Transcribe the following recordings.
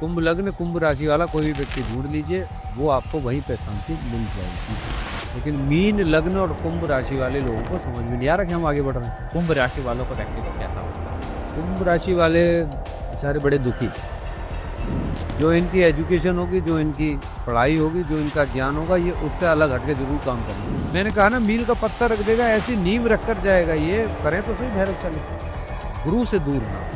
कुंभ लग्न कुंभ राशि वाला कोई भी व्यक्ति ढूंढ लीजिए, वो आपको वहीं पे शांति मिल जाएगी। लेकिन मीन लग्न और कुंभ राशि वाले लोगों को समझ में नहीं आ रहा कि हम आगे बढ़ रहे हैं। कुंभ राशि वालों का व्यक्तित्व कैसा होता है? कुंभ राशि वाले बेचारे बड़े दुखी, जो इनकी एजुकेशन होगी, जो इनकी पढ़ाई होगी, जो इनका ज्ञान होगा, ये उससे अलग हटके जरूर काम करेंगे। मैंने कहा ना, मील का पत्ता रख देगा, ऐसी नींव रख कर जाएगा। ये करें तो सही भैरव चालीसा, गुरु से दूर ना।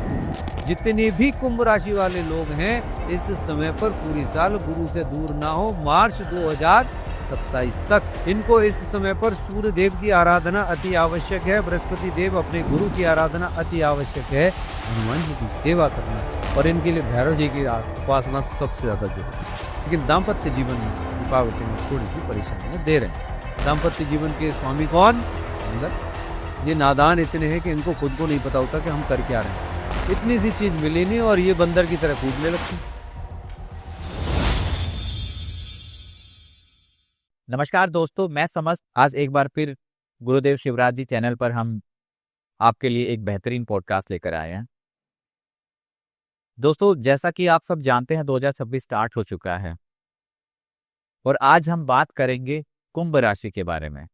जितने भी कुंभ राशि वाले लोग हैं, इस समय पर पूरी साल गुरु से दूर ना हो। मार्च 2027 तक इनको इस समय पर सूर्य देव की आराधना अति आवश्यक है। बृहस्पति देव अपने गुरु की आराधना अति आवश्यक है। हनुमान जी की सेवा करना और इनके लिए भैरव जी की उपासना सबसे ज्यादा जरूरी है। लेकिन दाम्पत्य जीवन में रुकावटें में थोड़ी सी परेशानियां दे रहे हैं। दाम्पत्य जीवन के स्वामी कौन? अंदर। ये नादान इतने हैं कि इनको खुद को नहीं पता होता कि हम कर क्या रहे हैं। इतनी सी चीज मिली नहीं और ये बंदर की तरह कूदने लगती। नमस्कार दोस्तों, मैं समस्त आज एक बार फिर गुरुदेव शिवराज जी चैनल पर हम आपके लिए एक बेहतरीन पॉडकास्ट लेकर आए हैं। दोस्तों, जैसा कि आप सब जानते हैं, 2026 स्टार्ट हो चुका है और आज हम बात करेंगे कुंभ राशि के बारे में।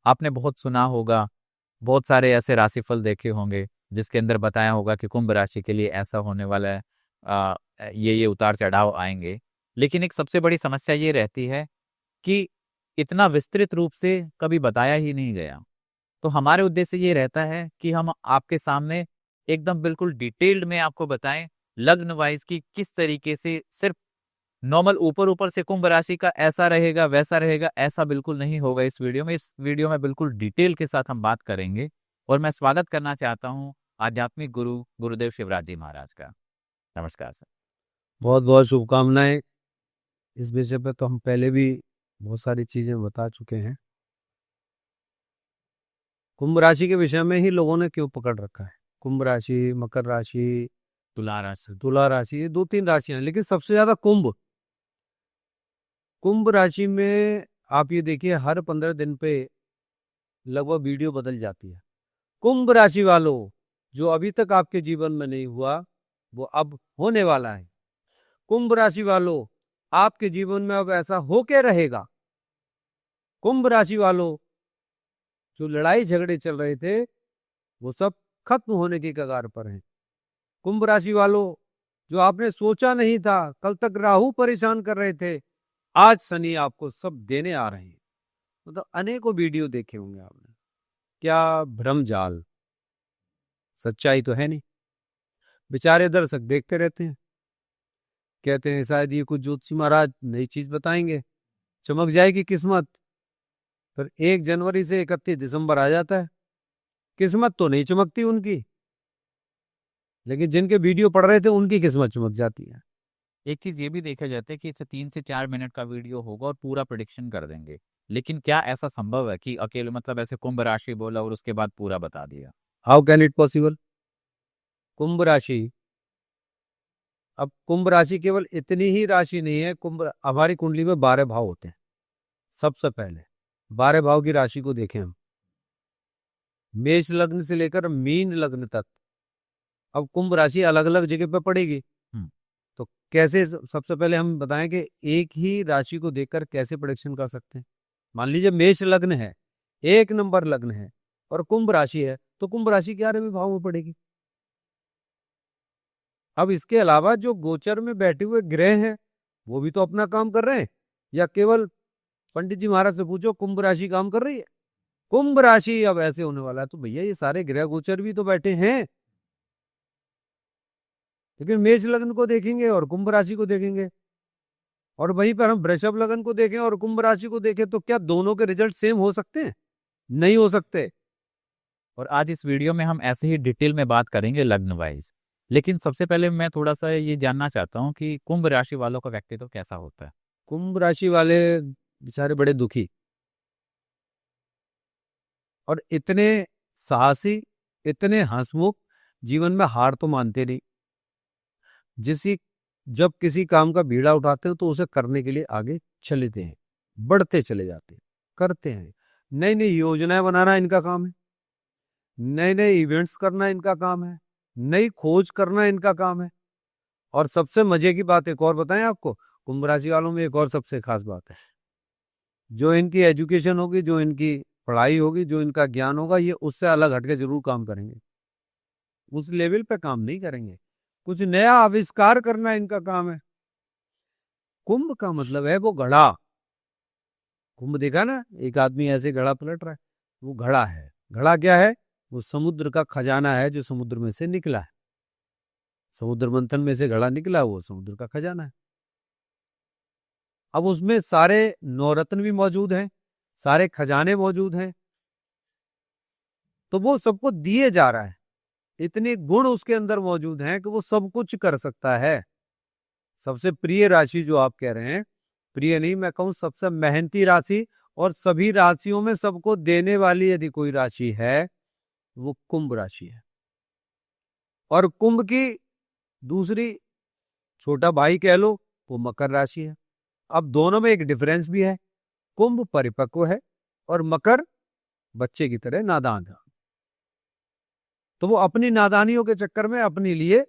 आपने बहुत सुना होगा, बहुत सारे ऐसे राशिफल देखे होंगे जिसके अंदर बताया होगा कि कुंभ राशि के लिए ऐसा होने वाला है, ये उतार चढ़ाव आएंगे। लेकिन एक सबसे बड़ी समस्या ये रहती है कि इतना विस्तृत रूप से कभी बताया ही नहीं गया। तो हमारे उद्देश्य ये रहता है कि हम आपके सामने एकदम बिल्कुल डिटेल्ड में आपको बताएं लग्न वाइज की किस तरीके से। सिर्फ नॉर्मल ऊपर ऊपर से कुंभ राशि का ऐसा रहेगा वैसा रहेगा, ऐसा बिल्कुल नहीं होगा। इस वीडियो में बिल्कुल डिटेल के साथ हम बात करेंगे। और मैं स्वागत करना चाहता हूं आध्यात्मिक गुरु गुरुदेव शिवराज जी महाराज का। नमस्कार सर। बहुत बहुत शुभकामनाएं। इस विषय पे तो हम पहले भी बहुत सारी चीजें बता चुके हैं। कुंभ राशि के विषय में ही लोगों ने क्यों पकड़ रखा है? कुंभ राशि, मकर राशि, तुला राशि, ये 2-3 राशियां हैं, लेकिन सबसे ज्यादा कुंभ राशि में आप ये देखिए, हर 15 दिन पे लगभग वीडियो बदल जाती है। कुंभ राशि वालों, जो अभी तक आपके जीवन में नहीं हुआ वो अब होने वाला है। कुंभ राशि वालों, आपके जीवन में अब ऐसा होके रहेगा। कुंभ राशि वालों, जो लड़ाई झगड़े चल रहे थे वो सब खत्म होने की कगार पर हैं। कुंभ राशि वालों, जो आपने सोचा नहीं था, कल तक राहु परेशान कर रहे थे, आज शनि आपको सब देने आ रहे हैं। मतलब अनेकों वीडियो देखे होंगे आपने। क्या भ्रम जाल, सच्चाई तो है नहीं। बेचारे दर्शक देखते रहते हैं, कहते हैं शायद ये कुछ ज्योतिषी महाराज नई चीज बताएंगे, चमक जाएगी किस्मत। फिर 1 जनवरी से 31 दिसंबर आ जाता है, किस्मत तो नहीं चमकती उनकी, लेकिन जिनके वीडियो पढ़ रहे थे उनकी किस्मत चमक जाती है। एक चीज ये भी देखा जाता है कि इसे 3 से 4 मिनट का वीडियो होगा और पूरा प्रेडिक्शन कर देंगे। लेकिन क्या ऐसा संभव है कि अकेले मतलब ऐसे कुंभ राशि बोला और उसके बाद पूरा बता दिया? How can it possible? कुंभ राशि, अब कुंभ राशि केवल इतनी ही राशि नहीं है। कुंभ, हमारी कुंडली में 12 भाव होते हैं। सबसे पहले 12 भाव की राशि को देखें हम, मेष लग्न से लेकर मीन लग्न तक। अब कुंभ राशि अलग अलग जगह पे पड़ेगी, तो कैसे? सबसे पहले हम बताएं कि एक ही राशि को देखकर कैसे प्रेडिक्शन कर सकते हैं। मान लीजिए मेष लग्न है, 1 नंबर लग्न है, और कुंभ राशि है, तो कुंभ राशि 11वें भाव में पड़ेगी। अब इसके अलावा जो गोचर में बैठे हुए ग्रह हैं वो भी तो अपना काम कर रहे हैं, या केवल पंडित जी महाराज से पूछो कुंभ राशि काम कर रही है? कुंभ राशि अब ऐसे होने वाला है, तो भैया ये सारे ग्रह गोचर भी तो बैठे हैं। लेकिन मेष लग्न को देखेंगे और कुंभ राशि को देखेंगे, और वहीं पर हम वृषभ लग्न को देखें और कुंभ राशि को देखें, तो क्या दोनों के रिजल्ट सेम हो सकते हैं? नहीं हो सकते। और आज इस वीडियो में हम ऐसे ही डिटेल में बात करेंगे लग्न वाइज। लेकिन सबसे पहले मैं थोड़ा सा ये जानना चाहता हूँ कि कुंभ राशि वालों का व्यक्तित्व कैसा होता है? कुंभ राशि वाले बेचारे बड़े दुखी, और इतने साहसी, इतने हंसमुख, जीवन में हार तो मानते नहीं। जब किसी काम का बीड़ा उठाते हैं तो उसे करने के लिए आगे चलते हैं, बढ़ते चले जाते हैं, करते हैं। नई नई योजनाएं बनाना इनका काम है, नए नए इवेंट्स करना इनका काम है, नई खोज करना इनका काम है। और सबसे मजे की बात एक और बताएं आपको, कुंभ राशि वालों में एक और सबसे खास बात है, जो इनकी एजुकेशन होगी, जो इनकी पढ़ाई होगी, जो इनका ज्ञान होगा, ये उससे अलग हटके जरूर काम करेंगे, उस लेवल पे काम नहीं करेंगे, कुछ नया आविष्कार करना इनका काम है। कुंभ का मतलब है वो घड़ा। कुंभ देखा ना, एक आदमी ऐसे घड़ा पलट रहा है, वो घड़ा है। घड़ा क्या है? वो समुद्र का खजाना है जो समुद्र में से निकला है। समुद्र मंथन में से घड़ा निकला, वो समुद्र का खजाना है। अब उसमें सारे नवरत्न भी मौजूद हैं, सारे खजाने मौजूद हैं, तो वो सबको दिए जा रहा है। इतने गुण उसके अंदर मौजूद हैं कि वो सब कुछ कर सकता है। सबसे प्रिय राशि जो आप कह रहे हैं, प्रिय नहीं, मैं कहूं सबसे मेहनती राशि, और सभी राशियों में सबको देने वाली यदि कोई राशि है, वो कुंभ राशि है। और कुंभ की दूसरी छोटा भाई कह लो, वो मकर राशि है। अब दोनों में एक डिफरेंस भी है, कुंभ परिपक्व है और मकर बच्चे की तरह नादान है। तो वो अपनी नादानियों के चक्कर में अपने लिए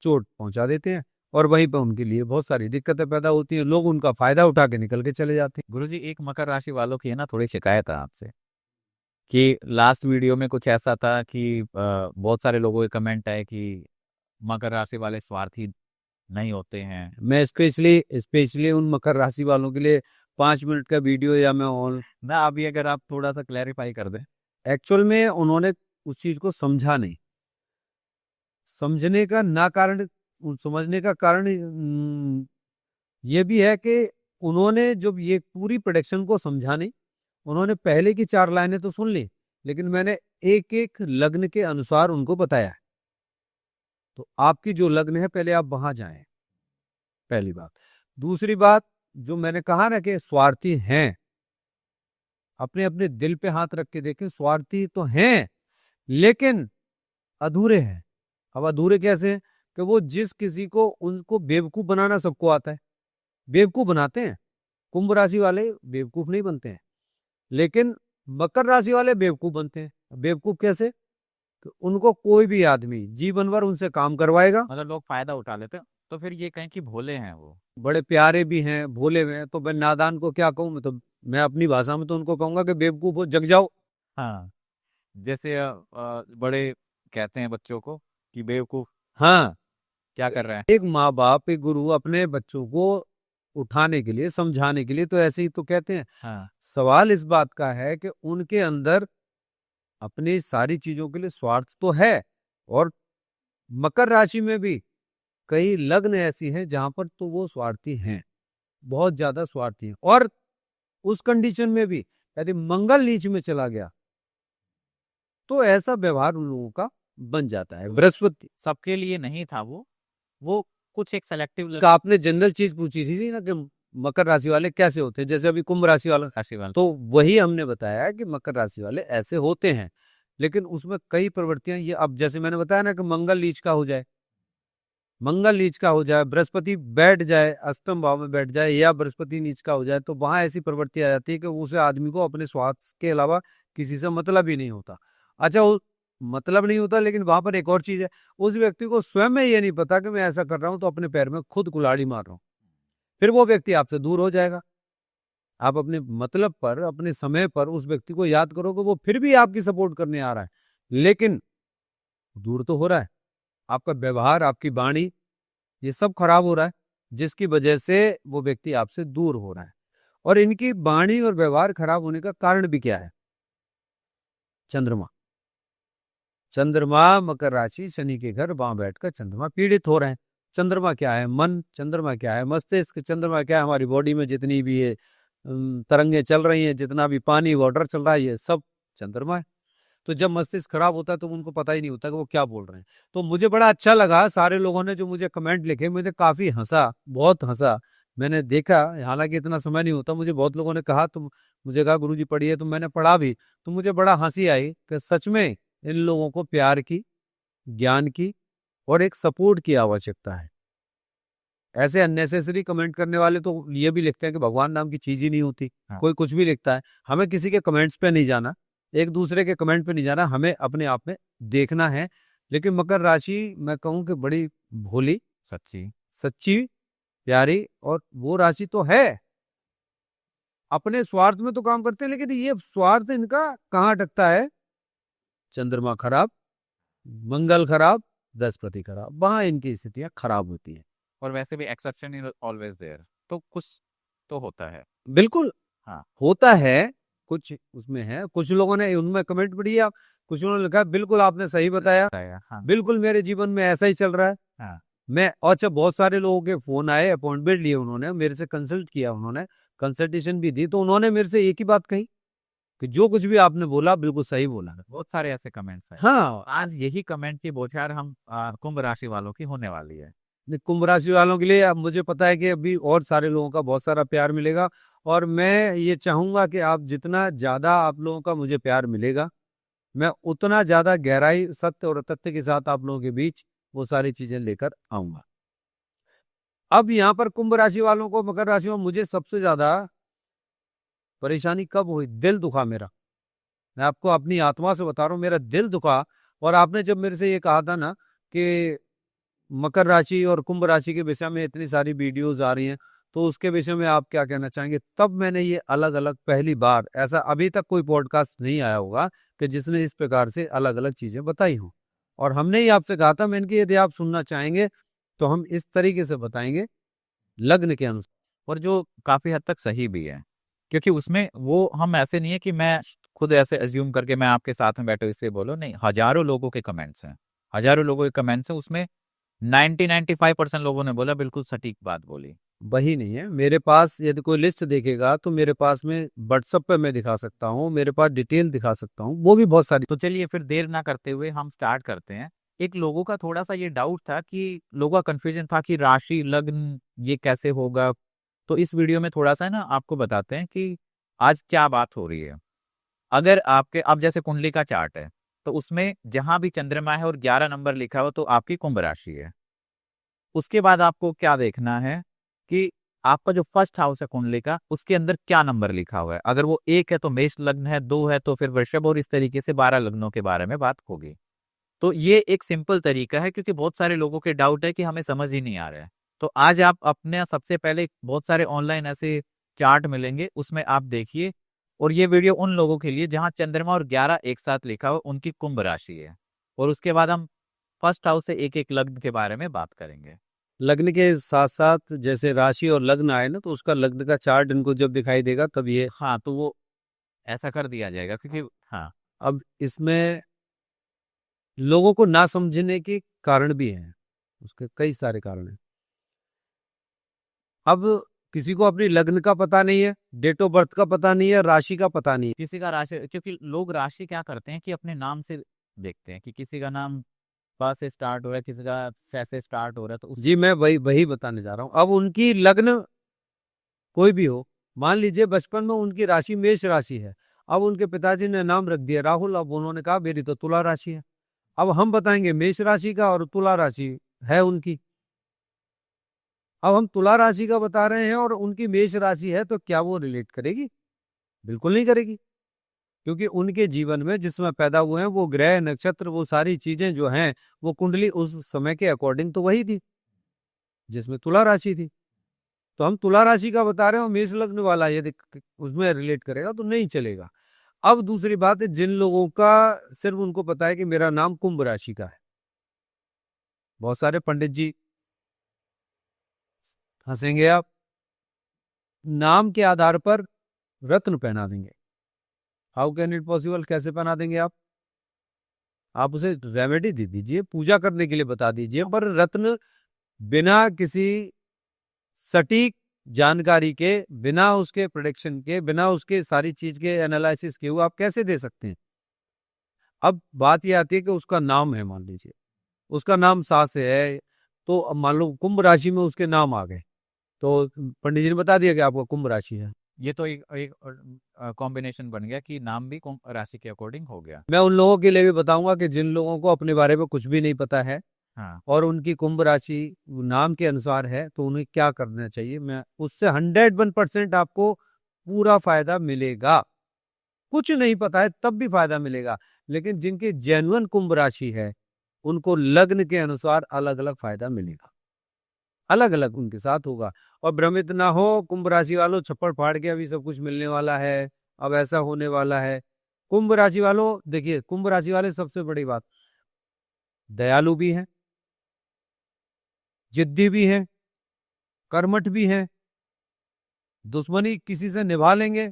चोट पहुंचा देते हैं, और वहीं पर उनके लिए बहुत सारी दिक्कतें पैदा होती हैं, लोग उनका फायदा उठा के निकल के चले जाते हैं। गुरुजी, एक मकर राशि वालों की है ना थोड़ी शिकायत है आपसे, कि लास्ट वीडियो में कुछ ऐसा था कि बहुत सारे लोगों के कमेंट आए कि मकर राशि वाले स्वार्थी नहीं होते हैं। मैं स्पेशली स्पेशली उन मकर राशि वालों के लिए 5 मिनट का वीडियो, या मैं ऑन ना, अभी अगर आप थोड़ा सा क्लैरिफाई कर दें। एक्चुअल में उन्होंने उस चीज को समझा नहीं। समझने का ना कारण, समझने का कारण ये भी है कि उन्होंने जब ये पूरी प्रोडक्शन को समझा नहीं, उन्होंने पहले की 4 लाइनें तो सुन ली, लेकिन मैंने एक एक लग्न के अनुसार उनको बताया है। तो आपकी जो लग्न है पहले आप वहां जाएं, पहली बात। दूसरी बात, जो मैंने कहा ना कि स्वार्थी हैं, अपने अपने दिल पे हाथ रख के देखें, स्वार्थी तो हैं लेकिन अधूरे हैं। अब अधूरे कैसे हैं? कि वो जिस किसी को, उनको बेवकूफ बनाना सबको आता है, बेवकूफ बनाते हैं। कुंभ राशि वाले बेवकूफ नहीं बनते हैं, लेकिन मकर राशि वाले बेवकूफ बनते हैं। बेवकूफ कैसे? कि उनको कोई भी आदमी जीवन भर उनसे काम करवाएगा, मतलब लोग फायदा उठा लेते हैं, तो फिर ये कहें कि भोले हैं वो। बड़े प्यारे भी हैं, भोले हुए हैं, तो मैं नादान को क्या कहूं? मैं अपनी भाषा में तो उनको कहूंगा कि बेवकूफ हो, जग जाओ। हाँ, जैसे बड़े कहते हैं बच्चों को कि बेवकूफ हाँ, क्या कर रहा है। एक माँ बाप, एक गुरु अपने बच्चों को उठाने के लिए, समझाने के लिए तो ऐसे ही तो कहते हैं। हाँ, सवाल इस बात का है कि उनके अंदर अपनी सारी चीजों के लिए स्वार्थ तो है, और मकर राशि में भी कई लग्न ऐसी हैं जहां पर तो वो स्वार्थी हैं, बहुत ज्यादा स्वार्थी हैं। और उस कंडीशन में भी यदि मंगल नीच में चला गया तो ऐसा व्यवहार उन लोगों का बन जाता है। बृहस्पति सबके लिए नहीं था वो कुछ एक सेलेक्टिव का आपने जनरल चीज पूछी थी ना कि मकर राशि वाले कैसे होते हैं, जैसे अभी कुंभ राशि वाला, राशि वाले। तो वही हमने बताया है कि मकर राशि वाले ऐसे होते हैं, लेकिन उसमें कई प्रवृत्तियां, ये अब जैसे मैंने बताया ना कि मंगल नीच का हो जाए, मंगल नीच का हो जाए, बृहस्पति बैठ जाए, अष्टम भाव में बैठ जाए, या बृहस्पति नीच का हो जाए, तो वहां ऐसी प्रवृत्ति आ जाती है कि उसे आदमी को अपने स्वार्थ के अलावा किसी से मतलब ही नहीं होता। अच्छा, मतलब नहीं होता, लेकिन वहां पर एक और चीज है, उस व्यक्ति को स्वयं में ये नहीं पता कि मैं ऐसा कर रहा हूं तो अपने पैर में खुद कुल्हाड़ी मार रहा हूं, फिर वो व्यक्ति आपसे दूर हो जाएगा। आप अपने मतलब पर, अपने समय पर उस व्यक्ति को याद करोगे, वो फिर भी आपकी सपोर्ट करने आ रहा है, लेकिन दूर तो हो रहा है। आपका व्यवहार, आपकी वाणी, ये सब खराब हो रहा है, जिसकी वजह से वो व्यक्ति आपसे दूर हो रहा है। और इनकी वाणी और व्यवहार खराब होने का कारण भी क्या है? चंद्रमा। चंद्रमा मकर राशि, शनि के घर, वहां बैठकर चंद्रमा पीड़ित हो रहे हैं। चंद्रमा क्या है? मन। चंद्रमा क्या है? मस्तिष्क। चंद्रमा क्या है? हमारी बॉडी में जितनी भी ये तरंगे चल रही हैं, जितना भी पानी वाटर चल रहा है, ये सब चंद्रमा है। तो जब मस्तिष्क खराब होता है तो उनको पता ही नहीं होता कि वो क्या बोल रहे हैं। तो मुझे बड़ा अच्छा लगा, सारे लोगों ने जो मुझे कमेंट लिखे, मुझे काफी हंसा, बहुत हंसा। मैंने देखा, हालांकि इतना समय नहीं होता, मुझे बहुत लोगों ने कहा, तो मुझे कहा गुरुजी पढ़िए, तो मैंने पढ़ा भी, तो मुझे बड़ा हंसी आई कि सच में इन लोगों को प्यार की, ज्ञान की और एक सपोर्ट की आवश्यकता है। ऐसे अननेसेसरी कमेंट करने वाले तो ये भी लिखते हैं कि भगवान नाम की चीज ही नहीं होती। हाँ। कोई कुछ भी लिखता है। हमें किसी के कमेंट्स पे नहीं जाना, एक दूसरे के कमेंट पे नहीं जाना, हमें अपने आप में देखना है, लेकिन मकर राशि मैं कहूं कि बड़ी भोली, सच्ची, सच्ची, प्यारी और वो राशि तो है। अपने स्वार्थ में तो काम करते हैं, लेकिन ये स्वार्थ इनका कहाँ अटकता है? चंद्रमा खराब, मंगल खराब, बृहस्पति खराब, वहां इनकी स्थितियां खराब होती हैं। और वैसे भी एक्सेप्शन इज ऑलवेज देयर, तो कुछ तो होता है। बिल्कुल हाँ, होता है, कुछ उसमें है। कुछ लोगों ने उनमें कमेंट भी दिया, कुछ लोगों ने लिखा बिल्कुल आपने सही बताया, हाँ, बिल्कुल मेरे जीवन में ऐसा ही चल रहा है। हाँ, मैं अच्छा, बहुत सारे लोगों के फोन आए, अपॉइंटमेंट लिए उन्होंने, मेरे से कंसल्ट किया, उन्होंने कंसल्टेशन भी दी, तो उन्होंने मेरे से एक ही बात कही कि जो कुछ भी आपने बोला बिल्कुल सही बोला। बहुत सारे ऐसे कमेंट्स हैं। हाँ, आज यही कमेंट की बौछार हम कुंभ राशि वालों की होने वाली है। कुंभ राशि वालों के लिए अब मुझे पता है कि अभी और सारे लोगों का बहुत सारा प्यार मिलेगा, और मैं ये चाहूंगा कि आप जितना ज्यादा आप लोगों का मुझे प्यार मिलेगा, मैं उतना ज्यादा गहराई, सत्य और तथ्य के साथ आप लोगों के बीच वो सारी चीजें लेकर आऊंगा। अब यहाँ पर कुंभ राशि वालों को, मकर राशि में मुझे सबसे ज्यादा परेशानी कब हुई? दिल दुखा मेरा, मैं आपको अपनी आत्मा से बता रहा हूँ, मेरा दिल दुखा। और आपने जब मेरे से ये कहा था ना कि मकर राशि और कुंभ राशि के विषय में इतनी सारी वीडियोस आ रही हैं, तो उसके विषय में आप क्या कहना चाहेंगे, तब मैंने ये अलग अलग, पहली बार ऐसा अभी तक कोई पॉडकास्ट नहीं आया होगा कि जिसने इस प्रकार से अलग अलग चीजें बताई हों। और हमने ही आपसे कहा था, मैंने कि यदि आप सुनना चाहेंगे तो हम इस तरीके से बताएंगे लग्न के अनुसार। और जो काफी हद तक सही भी है, क्योंकि उसमें वो हम ऐसे नहीं है कि मैं खुद ऐसे अज्यूम करके मैं आपके साथ में बैठे इसलिए बोलो, नहीं, हजारों लोगों के कमेंट्स हैं, हजारों लोगों के कमेंट्स हैं, उसमें 95% लोगों ने बोला बिल्कुल सटीक बात बोली। वही नहीं है मेरे पास, यदि कोई लिस्ट देखेगा तो मेरे पास में व्हाट्सएप पे मैं दिखा सकता हूँ, मेरे पास डिटेल दिखा सकता हूँ, वो भी बहुत सारी। तो चलिए फिर देर ना करते हुए हम स्टार्ट करते हैं। एक लोगों का थोड़ा सा ये डाउट था कि लोगों का कंफ्यूजन था कि राशि लग्न ये कैसे होगा, तो इस वीडियो में थोड़ा सा ना आपको बताते हैं कि आज क्या बात हो रही है। अगर आपके अब जैसे कुंडली का चार्ट है, तो उसमें जहां भी चंद्रमा है और 11 नंबर लिखा हो तो आपकी कुंभ राशि है। उसके बाद आपको क्या देखना है कि आपका जो फर्स्ट हाउस है कुंडली का, उसके अंदर क्या नंबर लिखा हुआ है। अगर वो 1 है तो मेष लग्न है, 2 है तो फिर वृषभ, और इस तरीके से 12 लग्नों के बारे में बात होगी। तो ये एक सिंपल तरीका है, क्योंकि बहुत सारे लोगों के डाउट है कि हमें समझ ही नहीं आ रहा है। तो आज आप अपने सबसे पहले बहुत सारे ऑनलाइन ऐसे चार्ट मिलेंगे, उसमें आप देखिए। और ये वीडियो उन लोगों के लिए जहां चंद्रमा और 11 एक साथ लिखा हो, उनकी कुंभ राशि है। और उसके बाद हम फर्स्ट हाउस से एक एक लग्न के बारे में बात करेंगे। लग्न के साथ साथ जैसे राशि और लग्न आए ना, तो उसका लग्न का चार्ट इनको जब दिखाई देगा तब ये। हाँ, तो वो ऐसा कर दिया जाएगा, क्योंकि हाँ, अब इसमें लोगों को ना समझने के कारण भी हैं, उसके कई सारे कारण हैं। अब किसी को अपनी लग्न का पता नहीं है, डेट ऑफ बर्थ का पता नहीं है, राशि का पता नहीं है। किसी का राशि, क्योंकि लोग राशि क्या करते हैं कि अपने नाम से देखते हैं कि किसी का नाम प से स्टार्ट हो रहा है, किसी का फ से स्टार्ट हो रहा है, तो उस जी, मैं वही वही बताने जा रहा हूँ। अब उनकी लग्न कोई भी हो, मान लीजिए बचपन में उनकी राशि मेष राशि है, अब उनके पिताजी ने नाम रख दिया राहुल, अब उन्होंने कहा मेरी तो तुला राशि है। अब हम बताएंगे मेष राशि का और तुला राशि है उनकी। अब हम तुला राशि का बता रहे हैं और उनकी मेष राशि है, तो क्या वो रिलेट करेगी? बिल्कुल नहीं करेगी, क्योंकि उनके जीवन में जिसमें पैदा हुए हैं वो ग्रह नक्षत्र, वो सारी चीजें जो हैं, वो कुंडली उस समय के अकॉर्डिंग तो वही थी जिसमें तुला राशि थी। तो हम तुला राशि का बता रहे हैं और मेष लग्न वाला यदि उसमें रिलेट करेगा तो नहीं चलेगा। अब दूसरी बात है, जिन लोगों का सिर्फ उनको पता है कि मेरा नाम कुंभ राशि का है, बहुत सारे पंडित जी, हंसेंगे आप, नाम के आधार पर रत्न पहना देंगे। How can it possible? कैसे पहना देंगे आप उसे रेमेडी दे दीजिए, पूजा करने के लिए बता दीजिए, पर रत्न बिना किसी सटीक जानकारी के, बिना उसके प्रोडिक्शन के, बिना उसके सारी चीज के एनालिसिस के हुए आप कैसे दे सकते हैं? अब बात यह आती है कि उसका नाम है, मान लीजिए उसका नाम सा से है, तो अब मान लो कुंभ राशि में उसके नाम आ गए, तो पंडित जी ने बता दिया कि आपका कुंभ राशि है। ये तो एक कॉम्बिनेशन बन गया कि नाम भी कुंभ राशि के अकॉर्डिंग हो गया। मैं उन लोगों के लिए भी बताऊंगा कि जिन लोगों को अपने बारे में कुछ भी नहीं पता है हाँ, और उनकी कुंभ राशि नाम के अनुसार है, तो उन्हें क्या करना चाहिए। मैं उससे 101% आपको पूरा फायदा मिलेगा। कुछ नहीं पता है तब भी फायदा मिलेगा, लेकिन जिनकी जेन्युइन कुंभ राशि है उनको लग्न के अनुसार अलग अलग फायदा मिलेगा, अलग अलग उनके साथ होगा। और भ्रमित ना हो कुंभ राशि वालों, छप्पड़ फाड़ के अभी सब कुछ मिलने वाला है, अब ऐसा होने वाला है। कुंभ राशि वालों देखिए, कुंभ राशि वाले सबसे बड़ी बात, दयालु भी हैं, जिद्दी भी हैं, कर्मठ भी हैं, दुश्मनी किसी से निभा लेंगे,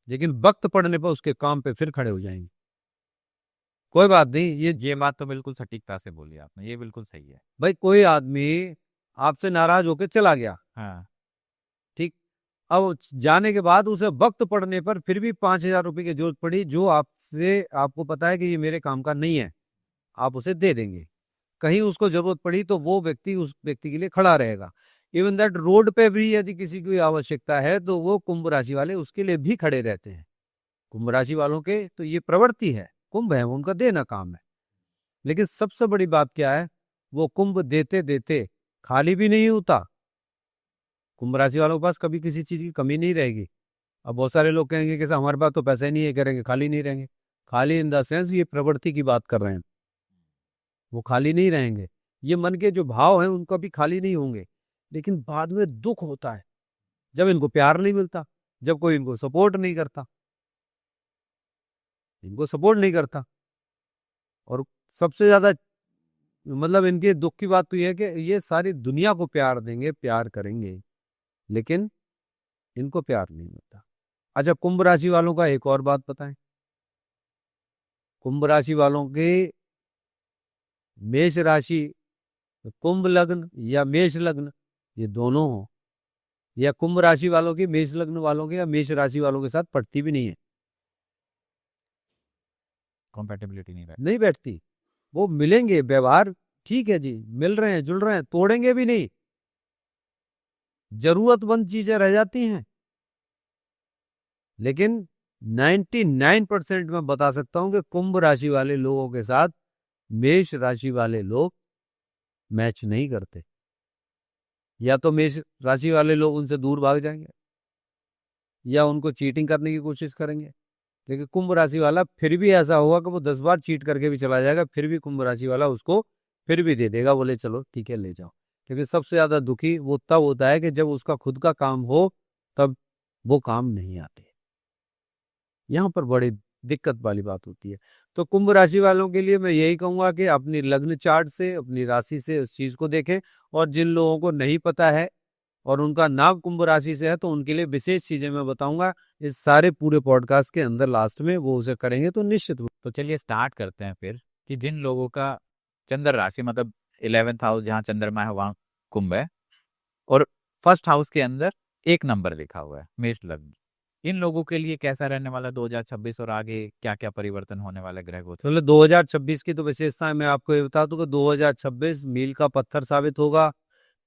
लेकिन वक्त पड़ने पर उसके काम पे फिर खड़े हो जाएंगे। कोई बात नहीं, ये बात तो बिल्कुल सटीकता से बोली आपने, ये बिल्कुल सही है। भाई कोई आदमी आपसे नाराज होकर चला गया, हाँ। ठीक, अब जाने के बाद उसे वक्त पड़ने पर फिर भी 5,000 रुपए की जरूरत पड़ी, जो आपसे आपको पता है कि ये मेरे काम का नहीं है, आप उसे दे देंगे। कहीं उसको जरूरत पड़ी तो वो व्यक्ति उस व्यक्ति के लिए खड़ा रहेगा। इवन दैट रोड पे भी यदि किसी की आवश्यकता है तो वो कुंभ राशि वाले उसके लिए भी खड़े रहते हैं। कुंभ राशि वालों के तो ये प्रवृत्ति है, कुंभ है उनका देना काम है। लेकिन सबसे बड़ी बात क्या है, वो कुंभ देते देते खाली भी नहीं होता। कुंभ राशि वालों के पास कभी किसी चीज की कमी नहीं रहेगी। अब बहुत सारे लोग कहेंगे कि हमारे पास तो पैसे नहीं है, करेंगे खाली नहीं रहेंगे। खाली इन द सेंस ये प्रवृत्ति की बात कर रहे हैं, वो खाली नहीं रहेंगे। ये मन के जो भाव हैं उनको भी खाली नहीं होंगे। लेकिन बाद में दुख होता है जब इनको प्यार नहीं मिलता, जब कोई इनको सपोर्ट नहीं करता, इनको सपोर्ट नहीं करता। और सबसे ज्यादा मतलब इनके दुख की बात तो यह है कि ये सारी दुनिया को प्यार देंगे, प्यार करेंगे, लेकिन इनको प्यार नहीं मिलता। अच्छा, कुंभ राशि वालों का एक और बात बताएं। कुंभ राशि वालों के मेष राशि, कुंभ लग्न या मेष लग्न, ये दोनों हो, या कुंभ राशि वालों की मेष लग्न वालों के या मेष राशि वालों के साथ पड़ती भी नहीं है, कॉम्पेटेबिलिटी नहीं रहती। नहीं बैठती। वो मिलेंगे, व्यवहार ठीक है जी, मिल रहे हैं, जुल रहे हैं, तोड़ेंगे भी नहीं। जरूरतमंद चीजें रह जाती हैं, लेकिन 99% मैं बता सकता हूं कि कुंभ राशि वाले लोगों के साथ मेष राशि वाले लोग मैच नहीं करते। या तो मेष राशि वाले लोग उनसे दूर भाग जाएंगे, या उनको चीटिंग करने की कोशिश करेंगे। लेकिन कुंभ राशि वाला फिर भी ऐसा होगा कि वो 10 बार चीट करके भी चला जाएगा, फिर भी कुंभ राशि वाला उसको फिर भी दे देगा, बोले चलो ठीक है ले जाओ। क्योंकि सबसे ज्यादा दुखी वो तब होता है कि जब उसका खुद का काम हो, तब वो काम नहीं आते। यहाँ पर बड़ी दिक्कत वाली बात होती है। तो कुंभ राशि वालों के लिए मैं यही कहूंगा कि अपनी लग्न चार्ट से, अपनी राशि से उस चीज को देखें। और जिन लोगों को नहीं पता है और उनका नाम कुंभ राशि से है, तो उनके लिए विशेष चीजें मैं बताऊंगा इस सारे पूरे पॉडकास्ट के अंदर, लास्ट में वो उसे करेंगे तो निश्चित। तो चलिए स्टार्ट करते हैं फिर, कि जिन लोगों का चंद्र राशि मतलब 11th हाउस जहाँ चंद्रमा है वहां कुंभ है, और फर्स्ट हाउस के अंदर 1 नंबर लिखा हुआ है मेष लग्न, इन लोगों के लिए कैसा रहने वाला 2026 और आगे क्या क्या परिवर्तन होने वाला ग्रह गोचर। तो 2026 की तो विशेषताएं मैं आपको ये बता दूं कि 2026 मील का पत्थर साबित होगा,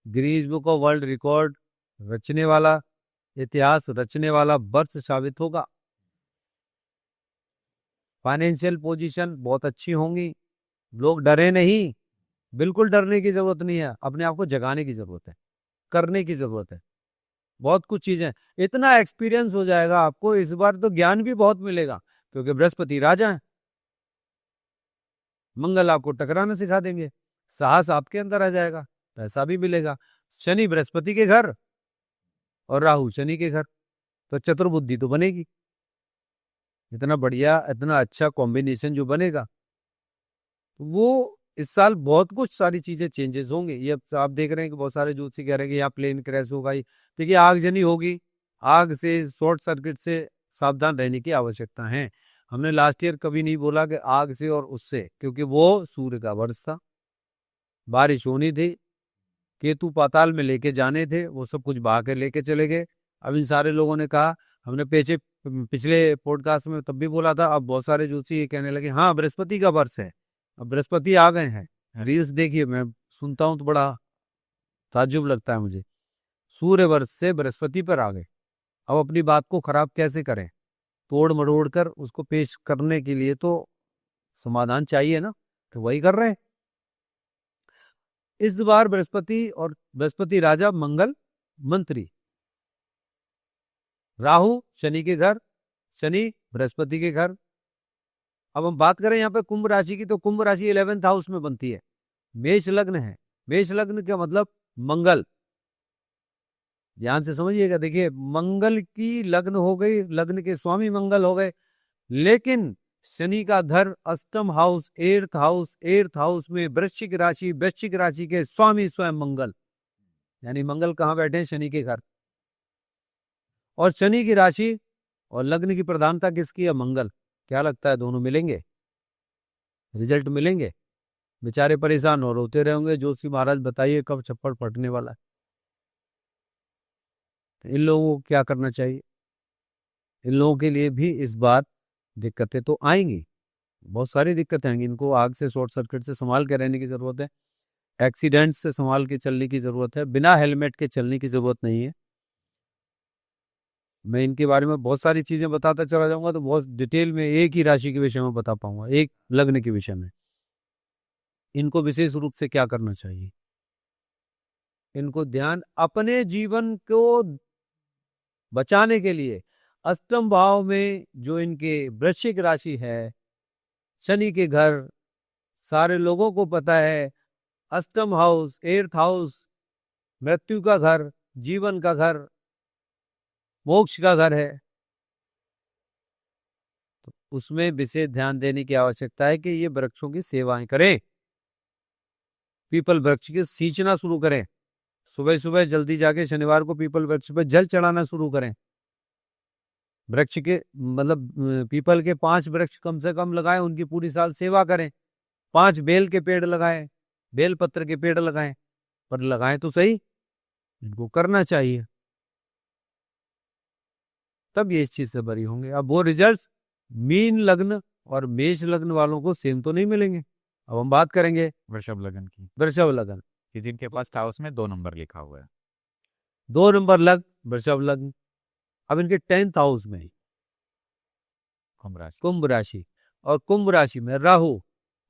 Guinness book of world record रचने वाला, इतिहास रचने वाला वर्ष साबित होगा। फाइनेंशियल पोजीशन बहुत अच्छी होंगी, लोग डरे नहीं, बिल्कुल डरने की जरूरत नहीं है, अपने आप को जगाने की जरूरत है, करने की जरूरत है। बहुत कुछ चीजें, इतना एक्सपीरियंस हो जाएगा आपको इस बार, तो ज्ञान भी बहुत मिलेगा, क्योंकि बृहस्पति राजा है। मंगल आपको टकराना सिखा देंगे, साहस आपके अंदर आ जाएगा, पैसा भी मिलेगा। शनि बृहस्पति के घर और राहु शनि के घर, तो चतुर्बुद्धि तो बनेगी। इतना बढ़िया, इतना अच्छा कॉम्बिनेशन जो बनेगा, वो इस साल बहुत कुछ सारी चीजें चेंजेस होंगे। ये अब आप देख रहे हैं कि बहुत सारे ज्योतिषी कह रहे हैं कि यहाँ प्लेन क्रैश होगा ही। देखिए आगजनी होगी, आग से, शॉर्ट सर्किट से सावधान रहने की आवश्यकता है। हमने लास्ट ईयर कभी नहीं बोला कि आग से और उससे, क्योंकि वो सूर्य का वर्ष था, बारिश होनी थी, केतु पाताल में लेके जाने थे, वो सब कुछ बहा के लेके चले गए। अब इन सारे लोगों ने कहा, हमने पिछले पॉडकास्ट में तब भी बोला था, अब बहुत सारे ज्योतिषी ये कहने लगे हाँ बृहस्पति का वर्ष है, अब बृहस्पति आ गए हैं। रील्स देखिए, मैं सुनता हूं तो बड़ा ताज्जुब लगता है मुझे, सूर्य वर्ष से बृहस्पति पर आ गए। अब अपनी बात को खराब कैसे करें, तोड़ मरोड़ कर उसको पेश करने के लिए तो समाधान चाहिए ना, तो वही कर रहे हैं। इस बार बृहस्पति, और बृहस्पति राजा, मंगल मंत्री, राहु शनि के घर, शनि बृहस्पति के घर, अब हम बात करें यहाँ पे कुंभ राशि की, तो कुंभ राशि 11th हाउस में बनती है। मेष लग्न है। मेष लग्न का मतलब मंगल, ध्यान से समझिएगा। देखिए, मंगल की लग्न हो गई, लग्न के स्वामी मंगल हो गए, लेकिन शनि का घर अष्टम house, eighth house, eighth house में वृश्चिक राशि, वृश्चिक राशि के स्वामी स्वयं मंगल, यानी मंगल कहाँ बैठे हैं? शनि के घर। और शनि की राशि और लग्न की प्रधानता किसकी है? मंगल। क्या लगता है दोनों मिलेंगे? रिजल्ट मिलेंगे? बेचारे परेशान और रोते रहेंगे, जोशी महाराज बताइए कब छप्पड़ फटने वाला है। इन लोगों को क्या करना चाहिए? इन लोगों के लिए भी इस बार दिक्कतें तो आएंगी, बहुत सारी दिक्कतें आएंगी। इनको आग से, शॉर्ट सर्किट से संभाल के रहने की जरूरत है, एक्सीडेंट से संभाल के चलने की जरूरत है, बिना हेलमेट के चलने की जरूरत नहीं है। मैं इनके बारे में बहुत सारी चीजें बताता चला जाऊंगा तो बहुत डिटेल में एक ही राशि के विषय में बता पाऊंगा, एक लग्न के विषय में। इनको विशेष रूप से क्या करना चाहिए? इनको ध्यान अपने जीवन को बचाने के लिए अष्टम भाव में जो इनके वृश्चिक राशि है, शनि के घर, सारे लोगों को पता है अष्टम हाउस, एर्थ हाउस मृत्यु का घर, जीवन का घर, मोक्ष का घर है। तो उसमें विशेष ध्यान देने की आवश्यकता है कि ये वृक्षों की सेवाएं करें, पीपल वृक्ष की सींचना शुरू करें, सुबह सुबह जल्दी जाके शनिवार को पीपल वृक्ष पर जल चढ़ाना शुरू करें। वृक्ष के मतलब पीपल के 5 वृक्ष कम से कम लगाएं, उनकी पूरी साल सेवा करें। 5 बेल के पेड़ लगाएं, बेल पत्र के पेड़ लगाएं, पर लगाएं तो सही, इनको करना चाहिए, तब ये इस चीज से बरी होंगे। अब वो रिजल्ट्स मीन लग्न और मेष लग्न वालों को सेम तो नहीं मिलेंगे। अब हम बात करेंगे वृषभ लग्न की, वृषभ लग्न कि जिनके फर्स्ट हाउस में 2 नंबर लिखा हुआ है। 2 नंबर लग्न वृषभ लग्न। अब इनके 10th हाउस में कुंभ राशि, कुंभ राशि, और कुंभ राशि में राहु,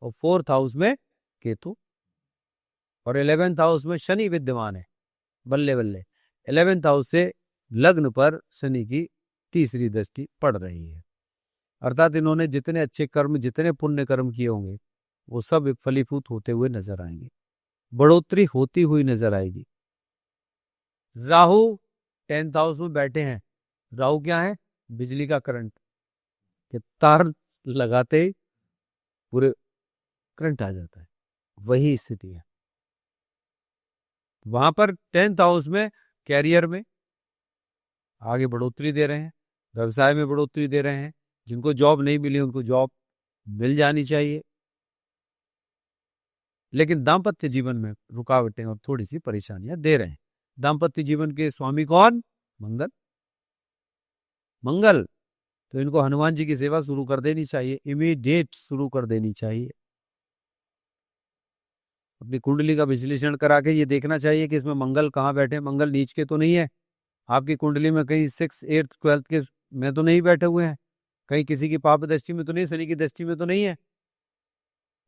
और 4th हाउस में केतु, और 11th हाउस में शनि विद्यमान है। बल्ले बल्ले 11th हाउस से लग्न पर शनि की तीसरी दृष्टि पड़ रही है, अर्थात इन्होंने जितने अच्छे कर्म, जितने पुण्य कर्म किए होंगे वो सब फलीभूत होते हुए नजर आएंगे, बढ़ोतरी होती हुई नजर आएगी। राहु 10th हाउस में बैठे हैं। राहु क्या है? बिजली का करंट, कि तार लगाते ही पूरे करंट आ जाता है, वही स्थिति है वहां पर। 10th हाउस में कैरियर में आगे बढ़ोतरी दे रहे हैं, व्यवसाय में बढ़ोतरी दे रहे हैं, जिनको जॉब नहीं मिली उनको जॉब मिल जानी चाहिए, लेकिन दाम्पत्य जीवन में रुकावटें और थोड़ी सी परेशानियां दे रहे हैं। दाम्पत्य जीवन के स्वामी कौन? मंगल। मंगल तो इनको हनुमान जी की सेवा शुरू कर देनी चाहिए, इमीडिएट शुरू कर देनी चाहिए। अपनी कुंडली का विश्लेषण करा के ये देखना चाहिए कि इसमें मंगल कहाँ बैठे। मंगल नीच के तो नहीं है आपकी कुंडली में, कहीं 6, 8, 12 के में तो नहीं बैठे हुए हैं, कहीं किसी की पाप दृष्टि में तो नहीं, शनि की दृष्टि में तो नहीं है।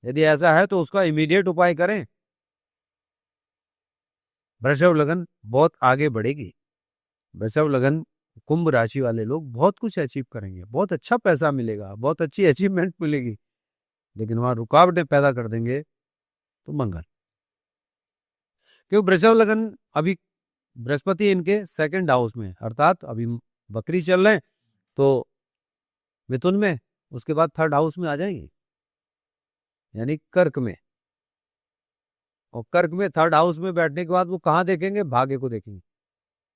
यदि ऐसा है तो उसका इमीडिएट उपाय करें। वृषभ लगन बहुत आगे बढ़ेगी। वृषभ लगन कुंभ राशि वाले लोग बहुत कुछ अचीव करेंगे, बहुत अच्छा पैसा मिलेगा, बहुत अच्छी अचीवमेंट मिलेगी, लेकिन वहां रुकावटें पैदा कर देंगे तो मंगल। क्यों? वृषभ लगन अभी बृहस्पति इनके 2nd हाउस में, अर्थात अभी बकरी चल रहे हैं तो मिथुन में, उसके बाद 3rd हाउस में आ जाएंगे, यानी कर्क में। और कर्क में 3rd हाउस में बैठने के बाद वो कहां देखेंगे? भाग्य को देखेंगे,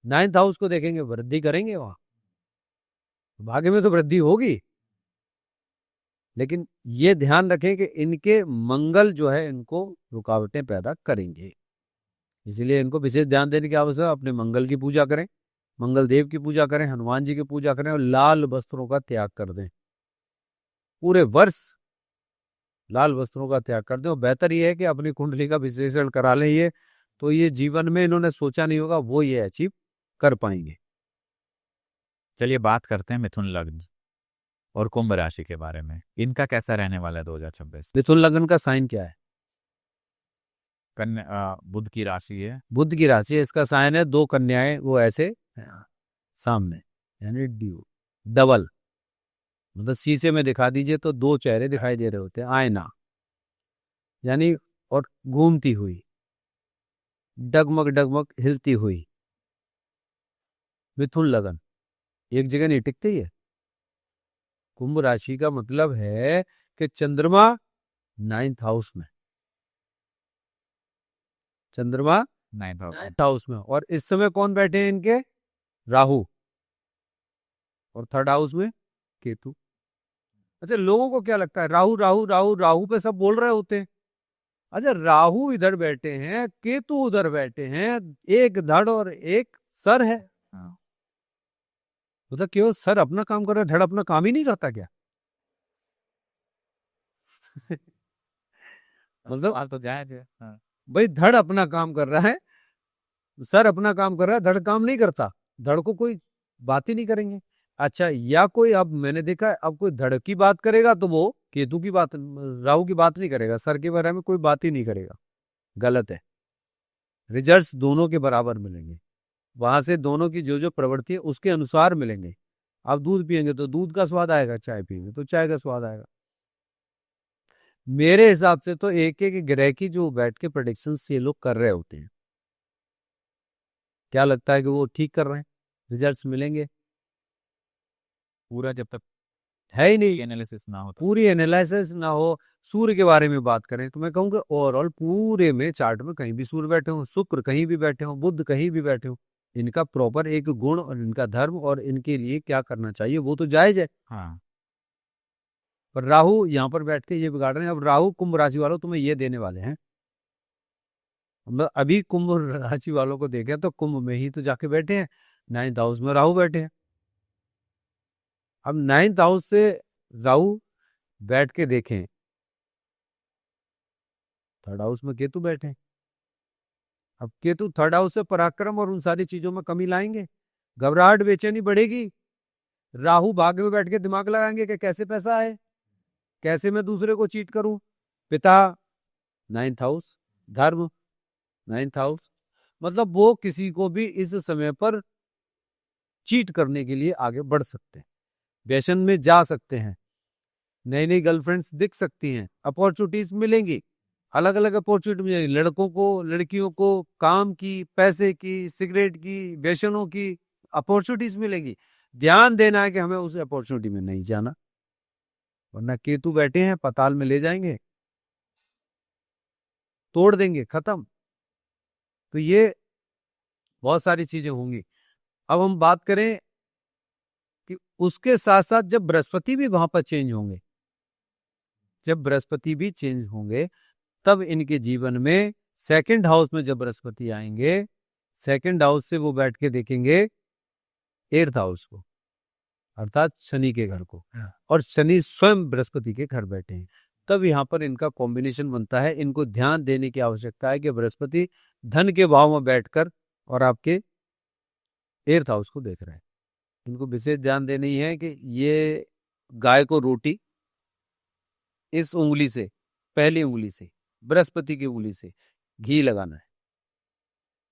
9th हाउस को देखेंगे, वृद्धि करेंगे वहां, भाग्य में तो वृद्धि होगी। लेकिन ये ध्यान रखें कि इनके मंगल जो है इनको रुकावटें पैदा करेंगे, इसलिए इनको विशेष ध्यान देने की आवश्यकता है। अपने मंगल की पूजा करें, मंगल देव की पूजा करें, हनुमान जी की पूजा करें, और लाल वस्त्रों का त्याग कर दें। पूरे वर्ष लाल वस्त्रों का त्याग कर दें। और बेहतर यह है कि अपनी कुंडली का विश्लेषण करा लें, ये तो ये जीवन में इन्होंने सोचा नहीं होगा वो ये अचीव कर पाएंगे। चलिए बात करते हैं मिथुन लग्न और कुंभ राशि के बारे में। इनका कैसा रहने वाला है 2026? मिथुन लग्न का साइन क्या है? कन्या, बुध की राशि है। बुध की राशि है, इसका साइन है 2 कन्याएं, वो ऐसे सामने, यानी ड्यू, डबल, मतलब शीशे में दिखा दीजिए तो दो चेहरे दिखाई दे रहे होते हैं, आईना यानी, और घूमती हुई, डगमग डगमग हिलती हुई। मिथुन लगन एक जगह नहीं टिकती है। कुंभ राशि का मतलब है कि चंद्रमा 9th हाउस में, चंद्रमा 9th हाउस। 9th हाउस में, और इस समय कौन बैठे हैं इनके? राहु, और 3rd हाउस में केतु। अच्छा, लोगों को क्या लगता है राहु राहु राहु राहु पे सब बोल रहे होते हैं। अच्छा, राहु इधर बैठे हैं, केतु उधर बैठे हैं, एक धड़ और एक सर है। हाँ। मतलब केवल सर अपना काम कर रहा है, धड़ अपना काम ही नहीं करता क्या? मतलब सवाल तो जायज है। हाँ। भाई धड़ अपना काम कर रहा है, सर अपना काम कर रहा है, धड़ काम नहीं करता, धड़ को कोई बात ही नहीं करेंगे। अच्छा, या कोई, अब मैंने देखा है, अब कोई धड़ की बात करेगा तो वो केतु की बात, राहु की बात नहीं करेगा, सर के बारे में कोई बात ही नहीं करेगा। गलत है। रिजल्ट्स दोनों के बराबर मिलेंगे, वहां से दोनों की जो जो प्रवृत्ति है उसके अनुसार मिलेंगे। आप दूध पियेंगे तो दूध का स्वाद आएगा, चाय पियेंगे तो चाय का स्वाद आएगा। मेरे हिसाब से तो एक एक ग्रह की जो बैठ के प्रेडिक्शन ये लोग कर रहे होते हैं, क्या लगता है कि वो ठीक कर रहे हैं? रिजल्ट्स मिलेंगे? पूरा जब तक है ही नहीं, एनालिसिस ना हो तो। पूरी एनालिसिस ना हो। सूर्य के बारे में बात करें तो मैं कहूँगा ओवरऑल पूरे में चार्ट में कहीं भी सूर्य बैठे हो, शुक्र कहीं भी बैठे हो, बुध कहीं भी बैठे हो, इनका प्रॉपर एक गुण और इनका धर्म और इनके लिए क्या करना चाहिए वो तो जायज है। हाँ। पर राहु यहाँ पर बैठ के ये बिगाड़ रहे हैं। अब राहु कुंभ राशि वालों तुम्हें ये देने वाले हैं, मतलब अभी कुंभ राशि वालों को देखे तो कुंभ में ही तो जाके बैठे हैं, 9th हाउस में राहु बैठे हैं। अब 9th हाउस से राहु बैठ के देखें, 3rd हाउस में केतु बैठे हैं। अब केतु 3rd हाउस से पराक्रम और उन सारी चीजों में कमी लाएंगे, घबराहट बेचैनी बढ़ेगी। राहु भाग्य में बैठ के दिमाग लगाएंगे कि कैसे पैसा आए, कैसे मैं दूसरे को चीट करूं। पिता 9th हाउस, धर्म 9th हाउस, मतलब वो किसी को भी इस समय पर चीट करने के लिए आगे बढ़ सकते हैं, व्यसन में जा सकते हैं, नई नई गर्लफ्रेंड्स दिख सकती हैं, अपॉर्चुनिटीज मिलेंगी, अलग अलग अपॉर्चुनिटी मिलेंगी, लड़कों को लड़कियों को काम की, पैसे की, सिगरेट की, व्यसनों की अपॉर्चुनिटीज मिलेंगी। ध्यान देना है कि हमें उस अपॉर्चुनिटी में नहीं जाना, वरना केतु बैठे हैं पाताल में ले जाएंगे, तोड़ देंगे, खत्म। तो ये बहुत सारी चीजें होंगी। अब हम बात करें कि उसके साथ साथ जब बृहस्पति भी वहां पर चेंज होंगे, जब बृहस्पति भी चेंज होंगे तब इनके जीवन में 2nd हाउस में जब बृहस्पति आएंगे, 2nd हाउस से वो बैठ के देखेंगे 8th हाउस को, अर्थात शनि के घर को, और शनि स्वयं बृहस्पति के घर बैठे हैं, तब यहाँ पर इनका कॉम्बिनेशन बनता है। इनको ध्यान देने की आवश्यकता है कि बृहस्पति धन के भाव में बैठकर और आपके 8th हाउस को देख रहे हैं। इनको विशेष ध्यान देनी है कि ये गाय को रोटी इस उंगली से, पहली उंगली से, बृहस्पति की उंगली से घी लगाना है,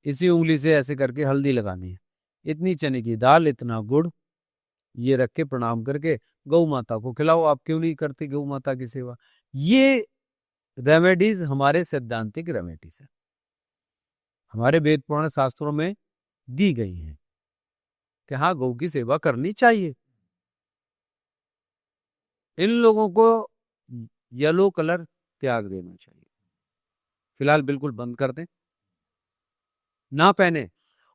इसी उंगली से ऐसे करके हल्दी लगानी है, इतनी चने की दाल, इतना गुड़, ये रख के प्रणाम करके गौ माता को खिलाओ। आप क्यों नहीं करते गौ माता की सेवा? ये रेमेडीज हमारे सैद्धांतिक रेमेडीज है, हमारे वेद पुराण शास्त्रों में दी गई हैं कि हाँ गौ की सेवा करनी चाहिए। इन लोगों को येलो कलर त्याग देना चाहिए, फिलहाल बिल्कुल बंद कर दें, ना पहने।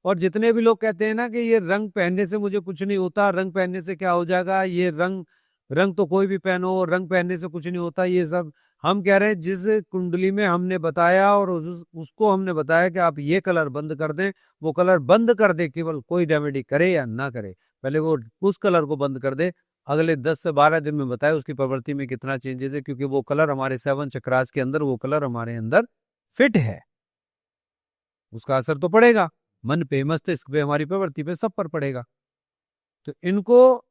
और जितने भी लोग कहते हैं ना कि ये रंग पहनने से मुझे कुछ नहीं होता, रंग पहनने से क्या हो जाएगा, ये रंग रंग तो कोई भी पहनो, रंग पहनने से कुछ नहीं होता, ये सब हम कह रहे हैं जिस कुंडली में हमने बताया और उसको हमने बताया कि आप ये कलर बंद कर दें, वो कलर बंद कर दे, केवल कोई रेमेडी करे या ना करे, पहले वो उस कलर को बंद कर दे। अगले 10 से 12 दिन में बताए उसकी प्रवृत्ति में कितना चेंजेस है, क्योंकि वो कलर हमारे 7 चक्रास के अंदर, वो कलर हमारे अंदर फिट है, उसका असर तो पड़ेगा मन पे, मस्तिष्क पे, हमारी प्रवृत्ति पे, सब पर पड़ेगा। तो इनको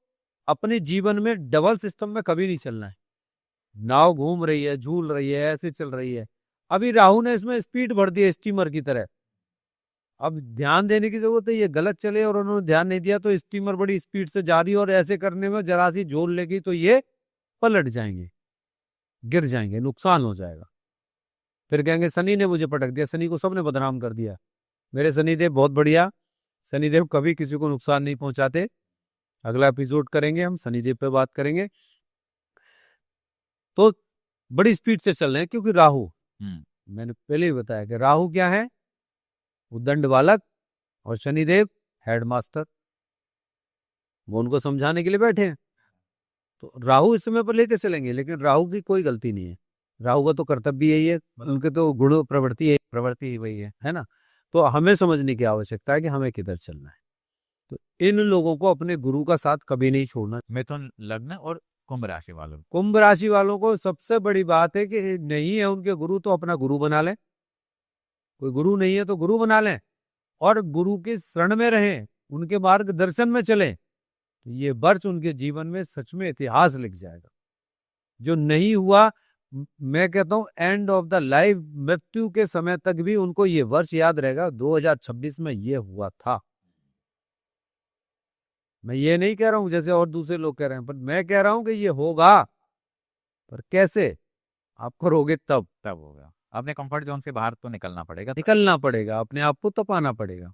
अपने जीवन में डबल सिस्टम में कभी नहीं चलना है। नाव घूम रही है, झूल रही है, ऐसे चल रही है, अभी राहु ने इसमें स्पीड भर दी स्टीमर की तरह, अब ध्यान देने की जरूरत है, ये गलत चले और उन्होंने ध्यान नहीं दिया तो स्टीमर बड़ी स्पीड से जा रही है और ऐसे करने में जरा सी झोल लेगी तो ये पलट जाएंगे, गिर जाएंगे, नुकसान हो जाएगा। फिर कहेंगे शनि ने मुझे पटक दिया, शनि को सबने बदनाम कर दिया। मेरे शनिदेव बहुत बढ़िया, शनिदेव कभी किसी को नुकसान नहीं पहुंचाते। अगला एपिसोड करेंगे, हम शनिदेव पे बात करेंगे। तो बड़ी स्पीड से चल रहे हैं क्योंकि राहु, मैंने पहले ही बताया कि राहु क्या है, उद्दंड बालक, और शनिदेव हेडमास्टर, वो उनको समझाने के लिए बैठे हैं। तो राहु इस समय पर लेके चलेंगे, लेकिन राहु की कोई गलती नहीं है, राहु का तो कर्तव्य यही है, उनके तो गुण प्रवृत्ति ही वही है ना। तो हमें समझने की आवश्यकता है कि हमें किधर चलना है। तो इन लोगों को अपने गुरु का साथ कभी नहीं छोड़ना। मिथुन लग्न और कुंभ राशि वालों, कुंभ राशि वालों को सबसे बड़ी बात है कि नहीं है उनके गुरु तो अपना गुरु बना लें, कोई गुरु नहीं है तो गुरु बना लें और गुरु के शरण में रहें, उनके मार्गदर्शन में चलें। तो ये वर्ष उनके जीवन में सच में इतिहास लिख जाएगा। जो नहीं हुआ, मैं कहता हूं एंड ऑफ द लाइफ, मृत्यु के समय तक भी उनको ये वर्ष याद रहेगा, 2026 में ये हुआ था। मैं ये नहीं कह रहा हूं जैसे और दूसरे लोग कह रहे हैं, पर मैं कह रहा हूं कि ये होगा। पर कैसे, आप करोगे तब होगा। अपने कंफर्ट जोन से बाहर तो निकलना पड़ेगा, निकलना पड़ेगा, अपने आप को तपाना पड़ेगा।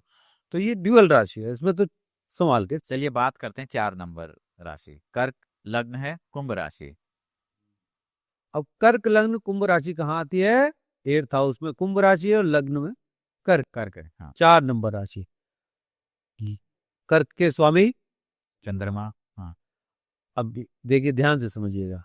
तो ये ड्यूअल राशि है, इसमें तो संभाल के। चलिए बात करते हैं 4 नंबर राशि, कर्क लग्न है, कुंभ राशि। अब कर्क लग्न कुंभ राशि कहाँ आती है, 8th हाउस में कुंभ राशि है और लग्न में कर्क है। हाँ। 4 नंबर राशि, कर्क के स्वामी चंद्रमा। हाँ। अब देखिए ध्यान से समझिएगा,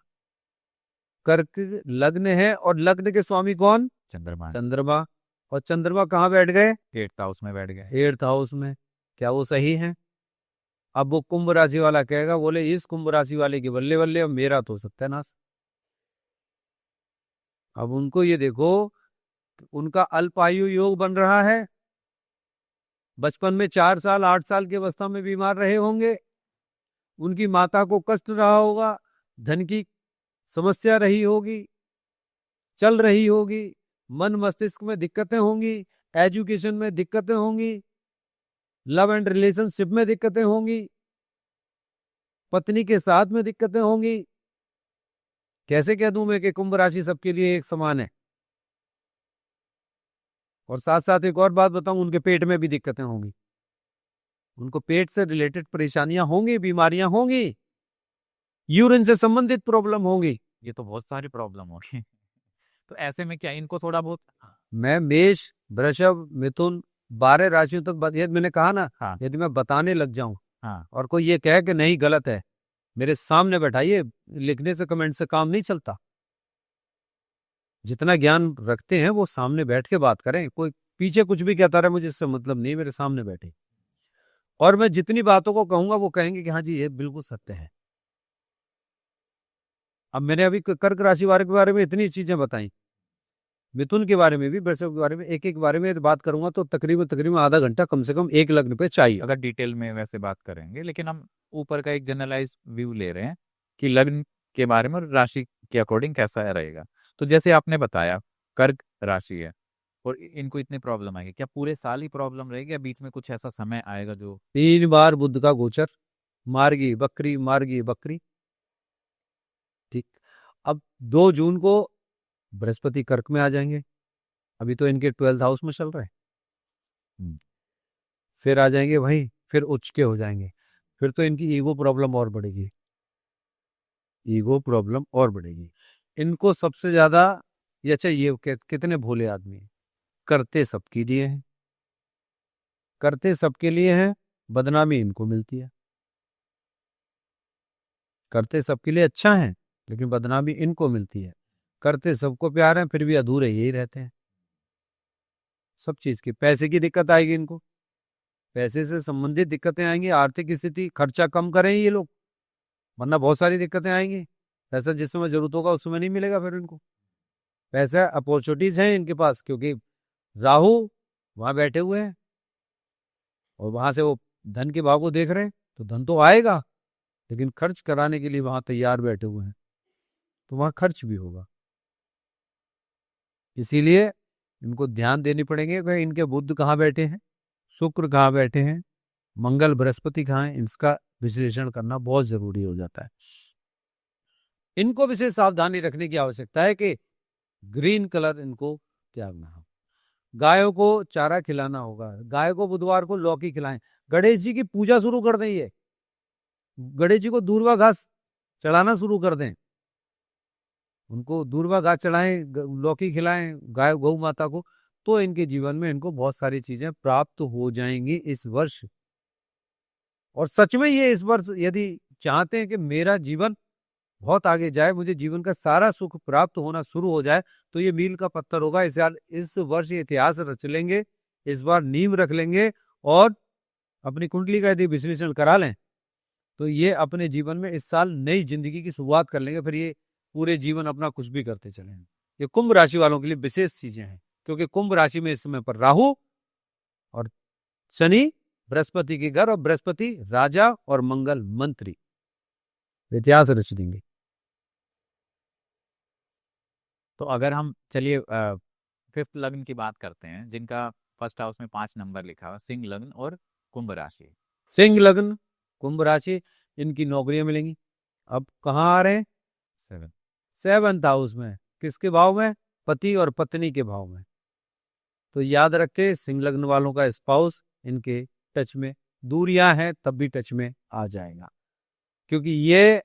कर्क लग्न है और लग्न के स्वामी कौन, चंद्रमा। और चंद्रमा कहाँ बैठ गए, 8th हाउस में बैठ गए। 8th हाउस में। क्या वो सही है? अब वो कुंभ राशि वाला कहेगा, बोले इस कुंभ राशि वाले की बल्ले बल्ले, अब मेरा तो सत्यानाश। अब उनको ये देखो, उनका अल्पायु योग बन रहा है, बचपन में 4 साल 8 साल की अवस्था में बीमार रहे होंगे, उनकी माता को कष्ट रहा होगा, धन की समस्या रही होगी, चल रही होगी, मन मस्तिष्क में दिक्कतें होंगी, एजुकेशन में दिक्कतें होंगी, लव एंड रिलेशनशिप में दिक्कतें होंगी, पत्नी के साथ में दिक्कतें होंगी। कैसे कह दूं मैं कि कुंभ राशि सबके लिए एक समान है? और साथ साथ एक और बात बताऊं, उनके पेट में भी दिक्कतें होंगी, उनको पेट से रिलेटेड परेशानियां होंगी, बीमारियां होंगी, यूरिन से संबंधित प्रॉब्लम होंगी। ये तो बहुत सारी प्रॉब्लम होगी। तो ऐसे में क्या इनको थोड़ा बहुत, मैं मेष वृषभ मिथुन 12 राशियों तक यदि मैंने कहा ना, हाँ, यदि मैं बताने लग जाऊं, हाँ, और कोई ये कहे कि नहीं गलत है, मेरे सामने बैठाइए, लिखने से कमेंट से काम नहीं चलता। जितना ज्ञान रखते हैं वो सामने बैठ के बात करें, कोई पीछे कुछ भी कहता रहे मुझे इससे मतलब नहीं, मेरे सामने बैठे। और मैं जितनी बातों को कहूंगा वो कहेंगे कि हाँ जी ये बिल्कुल सत्य है। अब मैंने अभी कर्क राशि वाले के बारे में इतनी चीजें बताई, मिथुन के बारे में भी, वृषभ के बारे में, एक एक बारे में बात करूंगा तो तकरीबन आधा घंटा कम से कम एक लग्न पे चाहिए। अगर डिटेल में वैसे बात करेंगे, लेकिन हम ऊपर का एक जनरलाइज व्यू ले रहे हैं कि लग्न के बारे में और राशि के अकॉर्डिंग कैसा रहेगा। तो जैसे आपने बताया कर्क राशि है और इनको इतनी प्रॉब्लम आएगी, क्या पूरे साल ही प्रॉब्लम रहेगी या बीच में कुछ ऐसा समय आएगा जो 3 बार बुध का गोचर, मार्गी बकरी। ठीक। अब 2 जून को बृहस्पति कर्क में आ जाएंगे, अभी तो इनके 12th हाउस में चल रहे हैं। फिर आ जाएंगे भाई, फिर उच्च के हो जाएंगे, फिर तो इनकी ईगो प्रॉब्लम और बढ़ेगी, इनको सबसे ज्यादा। ये अच्छा, ये कितने भोले आदमी हैं, करते सबके लिए हैं, बदनामी इनको मिलती है। करते सबके लिए अच्छा है लेकिन बदनामी इनको मिलती है, करते सबको प्यार है फिर भी अधूरे यही रहते हैं। सब चीज की, पैसे की दिक्कत आएगी इनको, पैसे से संबंधित दिक्कतें आएंगी, आर्थिक स्थिति, खर्चा कम करें ये लोग, वरना बहुत सारी दिक्कतें आएंगी। पैसा जिस समय जरूरत होगा उस समय नहीं मिलेगा फिर इनको। पैसा अपॉर्चुनिटीज हैं इनके पास क्योंकि राहु वहां बैठे हुए हैं और वहां से वो धन के भाव को देख रहे हैं, तो धन तो आएगा लेकिन खर्च कराने के लिए वहां तैयार बैठे हुए हैं, तो वहां खर्च भी होगा। इसीलिए इनको ध्यान देनी पड़ेंगे कि इनके बुध कहाँ बैठे हैं, शुक्र कहाँ बैठे हैं, मंगल बृहस्पति कहाँ है, इसका विश्लेषण करना बहुत जरूरी हो जाता है। इनको विशेष सावधानी रखने की आवश्यकता है कि ग्रीन कलर इनको त्यागना हो। गायों को चारा खिलाना होगा, गाय को बुधवार को लौकी खिलाएं। गणेश जी की पूजा शुरू कर दें, ये गणेश जी को दूर्वा घास चढ़ाना शुरू कर दें, उनको दूर्वा घास चढ़ाएं, लौकी खिलाएं गाय गौ माता को, तो इनके जीवन में इनको बहुत सारी चीजें प्राप्त हो जाएंगी इस वर्ष। और सच में ये इस वर्ष यदि चाहते हैं कि मेरा जीवन बहुत आगे जाए, मुझे जीवन का सारा सुख प्राप्त होना शुरू हो जाए, तो ये मील का पत्थर होगा। इस वर्ष ये इतिहास रच लेंगे, इस बार नींव रख लेंगे और अपनी कुंडली का यदि विश्लेषण करा लें, तो ये अपने जीवन में इस साल नई जिंदगी की शुरुआत कर लेंगे। फिर ये पूरे जीवन अपना कुछ भी करते चलेंगे। ये कुंभ राशि वालों के लिए विशेष चीजें हैं, क्योंकि कुंभ राशि में इस समय पर राहु और शनि बृहस्पति के घर, और बृहस्पति राजा और मंगल मंत्री, इतिहास रच देंगे। तो अगर हम चलिए फिफ्थ लग्न की बात करते हैं, जिनका फर्स्ट हाउस में 5 नंबर लिखा हुआ, सिंह लग्न और कुंभ राशि। सिंह लग्न कुंभ राशि, इनकी नौकरियां मिलेंगी। अब कहाँ आ रहे हैं? 7th हाउस में। किसके भाव में? पति और पत्नी के भाव में। तो याद रखे, सिंह लग्न वालों का स्पाउस इनके टच में, दूरियां हैं तब भी टच में आ जाएगा, क्योंकि ये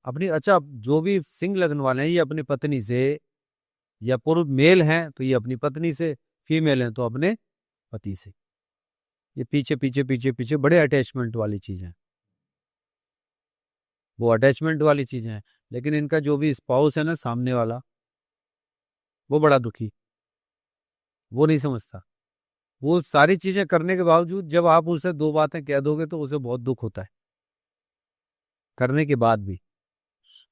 अपनी, अच्छा जो भी सिंह लग्न वाले हैं ये अपनी पत्नी से, या पूर्व मेल हैं तो ये अपनी पत्नी से, फीमेल हैं तो अपने पति से। ये पीछे पीछे पीछे पीछे बड़े अटैचमेंट वाली चीजें हैं, वो अटैचमेंट वाली चीजें हैं। लेकिन इनका जो भी स्पाउस है ना सामने वाला, वो बड़ा दुखी, वो नहीं समझता। वो सारी चीजें करने के बावजूद जब आप उसे 2 बातें कह दोगे तो उसे बहुत दुख होता है करने के बाद भी।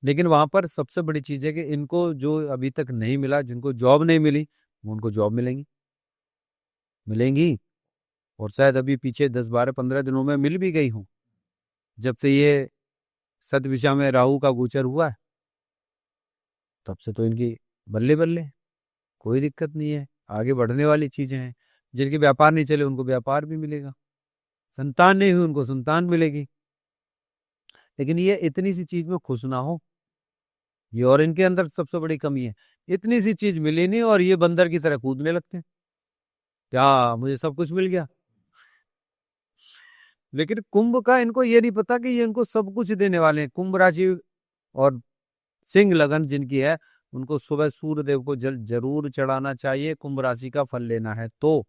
लेकिन वहां पर सबसे बड़ी चीज है कि इनको जो अभी तक नहीं मिला, जिनको जॉब नहीं मिली, वो उनको जॉब मिलेंगी, और शायद अभी पीछे 10-12-15 दिनों में मिल भी गई हूं। जब से ये सतविषा में राहु का गोचर हुआ है, तब से तो इनकी बल्ले बल्ले, कोई दिक्कत नहीं है, आगे बढ़ने वाली चीजें हैं। जिनके व्यापार नहीं चले उनको व्यापार भी मिलेगा, संतान नहीं हुई उनको संतान मिलेगी। लेकिन ये इतनी सी चीज में खुश ना हो, ये और इनके अंदर सबसे बड़ी कमी है। इतनी सी चीज मिली नहीं और ये बंदर की तरह कूदने लगते हैं, क्या मुझे सब कुछ मिल गया। लेकिन कुंभ का इनको ये नहीं पता कि ये इनको सब कुछ देने वाले हैं। कुंभ राशि और सिंह लगन जिनकी है, उनको सुबह सूर्य देव को जल जरूर चढ़ाना चाहिए, कुंभ राशि का फल लेना है तो,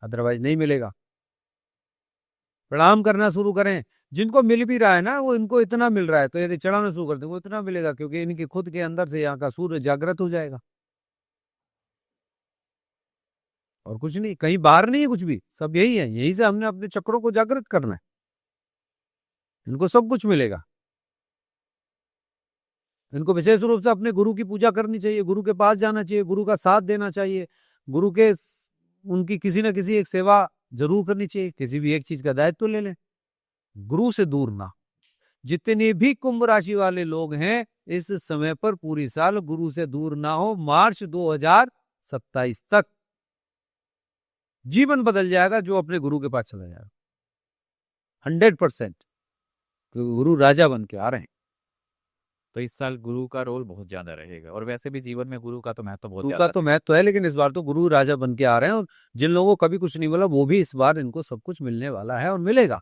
अदरवाइज नहीं मिलेगा। प्रणाम करना शुरू करें। जिनको मिल भी रहा है ना, वो इनको इतना मिल रहा है तो यदि चढ़ाना शुरू कर दें वो इतना मिलेगा, क्योंकि इनके खुद के अंदर से यहाँ का सूर्य जागृत हो जाएगा। और कुछ नहीं, कहीं बाहर नहीं है कुछ भी, सब यही है। यही से हमने अपने चक्रों को जागृत करना है, इनको सब कुछ मिलेगा। इनको विशेष रूप से अपने गुरु की पूजा करनी चाहिए, गुरु के पास जाना चाहिए, गुरु का साथ देना चाहिए, गुरु के उनकी किसी न किसी एक सेवा जरूर करनी चाहिए, किसी भी एक चीज का दायित्व ले लें, गुरु से दूर ना। जितने भी कुंभ राशि वाले लोग हैं इस समय पर पूरी साल गुरु से दूर ना हो, मार्च 2027 तक जीवन बदल जाएगा जो अपने गुरु के पास चला जाएगा 100%, क्योंकि गुरु राजा बन के आ रहे हैं। तो इस साल गुरु का रोल बहुत ज्यादा रहेगा, और वैसे भी जीवन में गुरु का तो महत्व बहुत गुरु का ज्यादा तो महत्व है, लेकिन इस बार तो गुरु राजा बन के आ रहे हैं, और जिन लोगों को कभी कुछ नहीं मिला वो भी इस बार इनको सब कुछ मिलने वाला है और मिलेगा।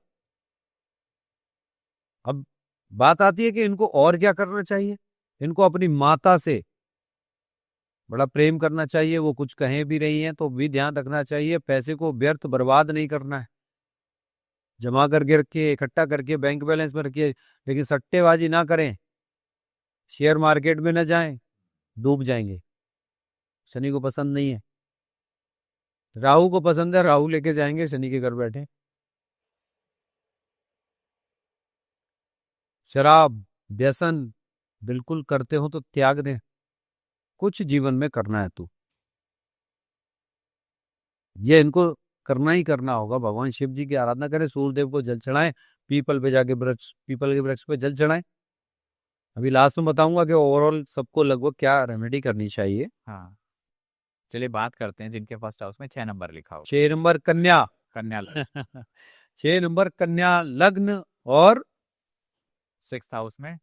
अब बात आती है कि इनको और क्या करना चाहिए। इनको अपनी माता से बड़ा प्रेम करना चाहिए, वो कुछ कहे भी रही हैं तो भी ध्यान रखना चाहिए, पैसे को व्यर्थ बर्बाद नहीं करना है, जमा करके रखिए, इकट्ठा करके बैंक बैलेंस में रखिए, लेकिन सट्टेबाजी ना करें, शेयर मार्केट में न जाएं, डूब जाएंगे। शनि को पसंद नहीं है, राहु को पसंद है, राहु लेके जाएंगे शनि के घर बैठे। शराब व्यसन बिल्कुल करते हो तो त्याग दें, कुछ जीवन में करना है तो ये इनको करना ही करना होगा। भगवान शिव जी की आराधना करें, सूर्यदेव को जल चढ़ाएं, पीपल पे जाके पीपल के वृक्ष पे जल चढ़ाएं। अभी लास्ट में बताऊंगा कि ओवरऑल सबको लगभग क्या रेमेडी करनी चाहिए। हाँ, चलिए बात करते हैं जिनके फर्स्ट हाउस में 6 नंबर लिखा हो। 6 नंबर कन्या, कन्या लग्न 6 नंबर कन्या लग्न और 6th हाउस में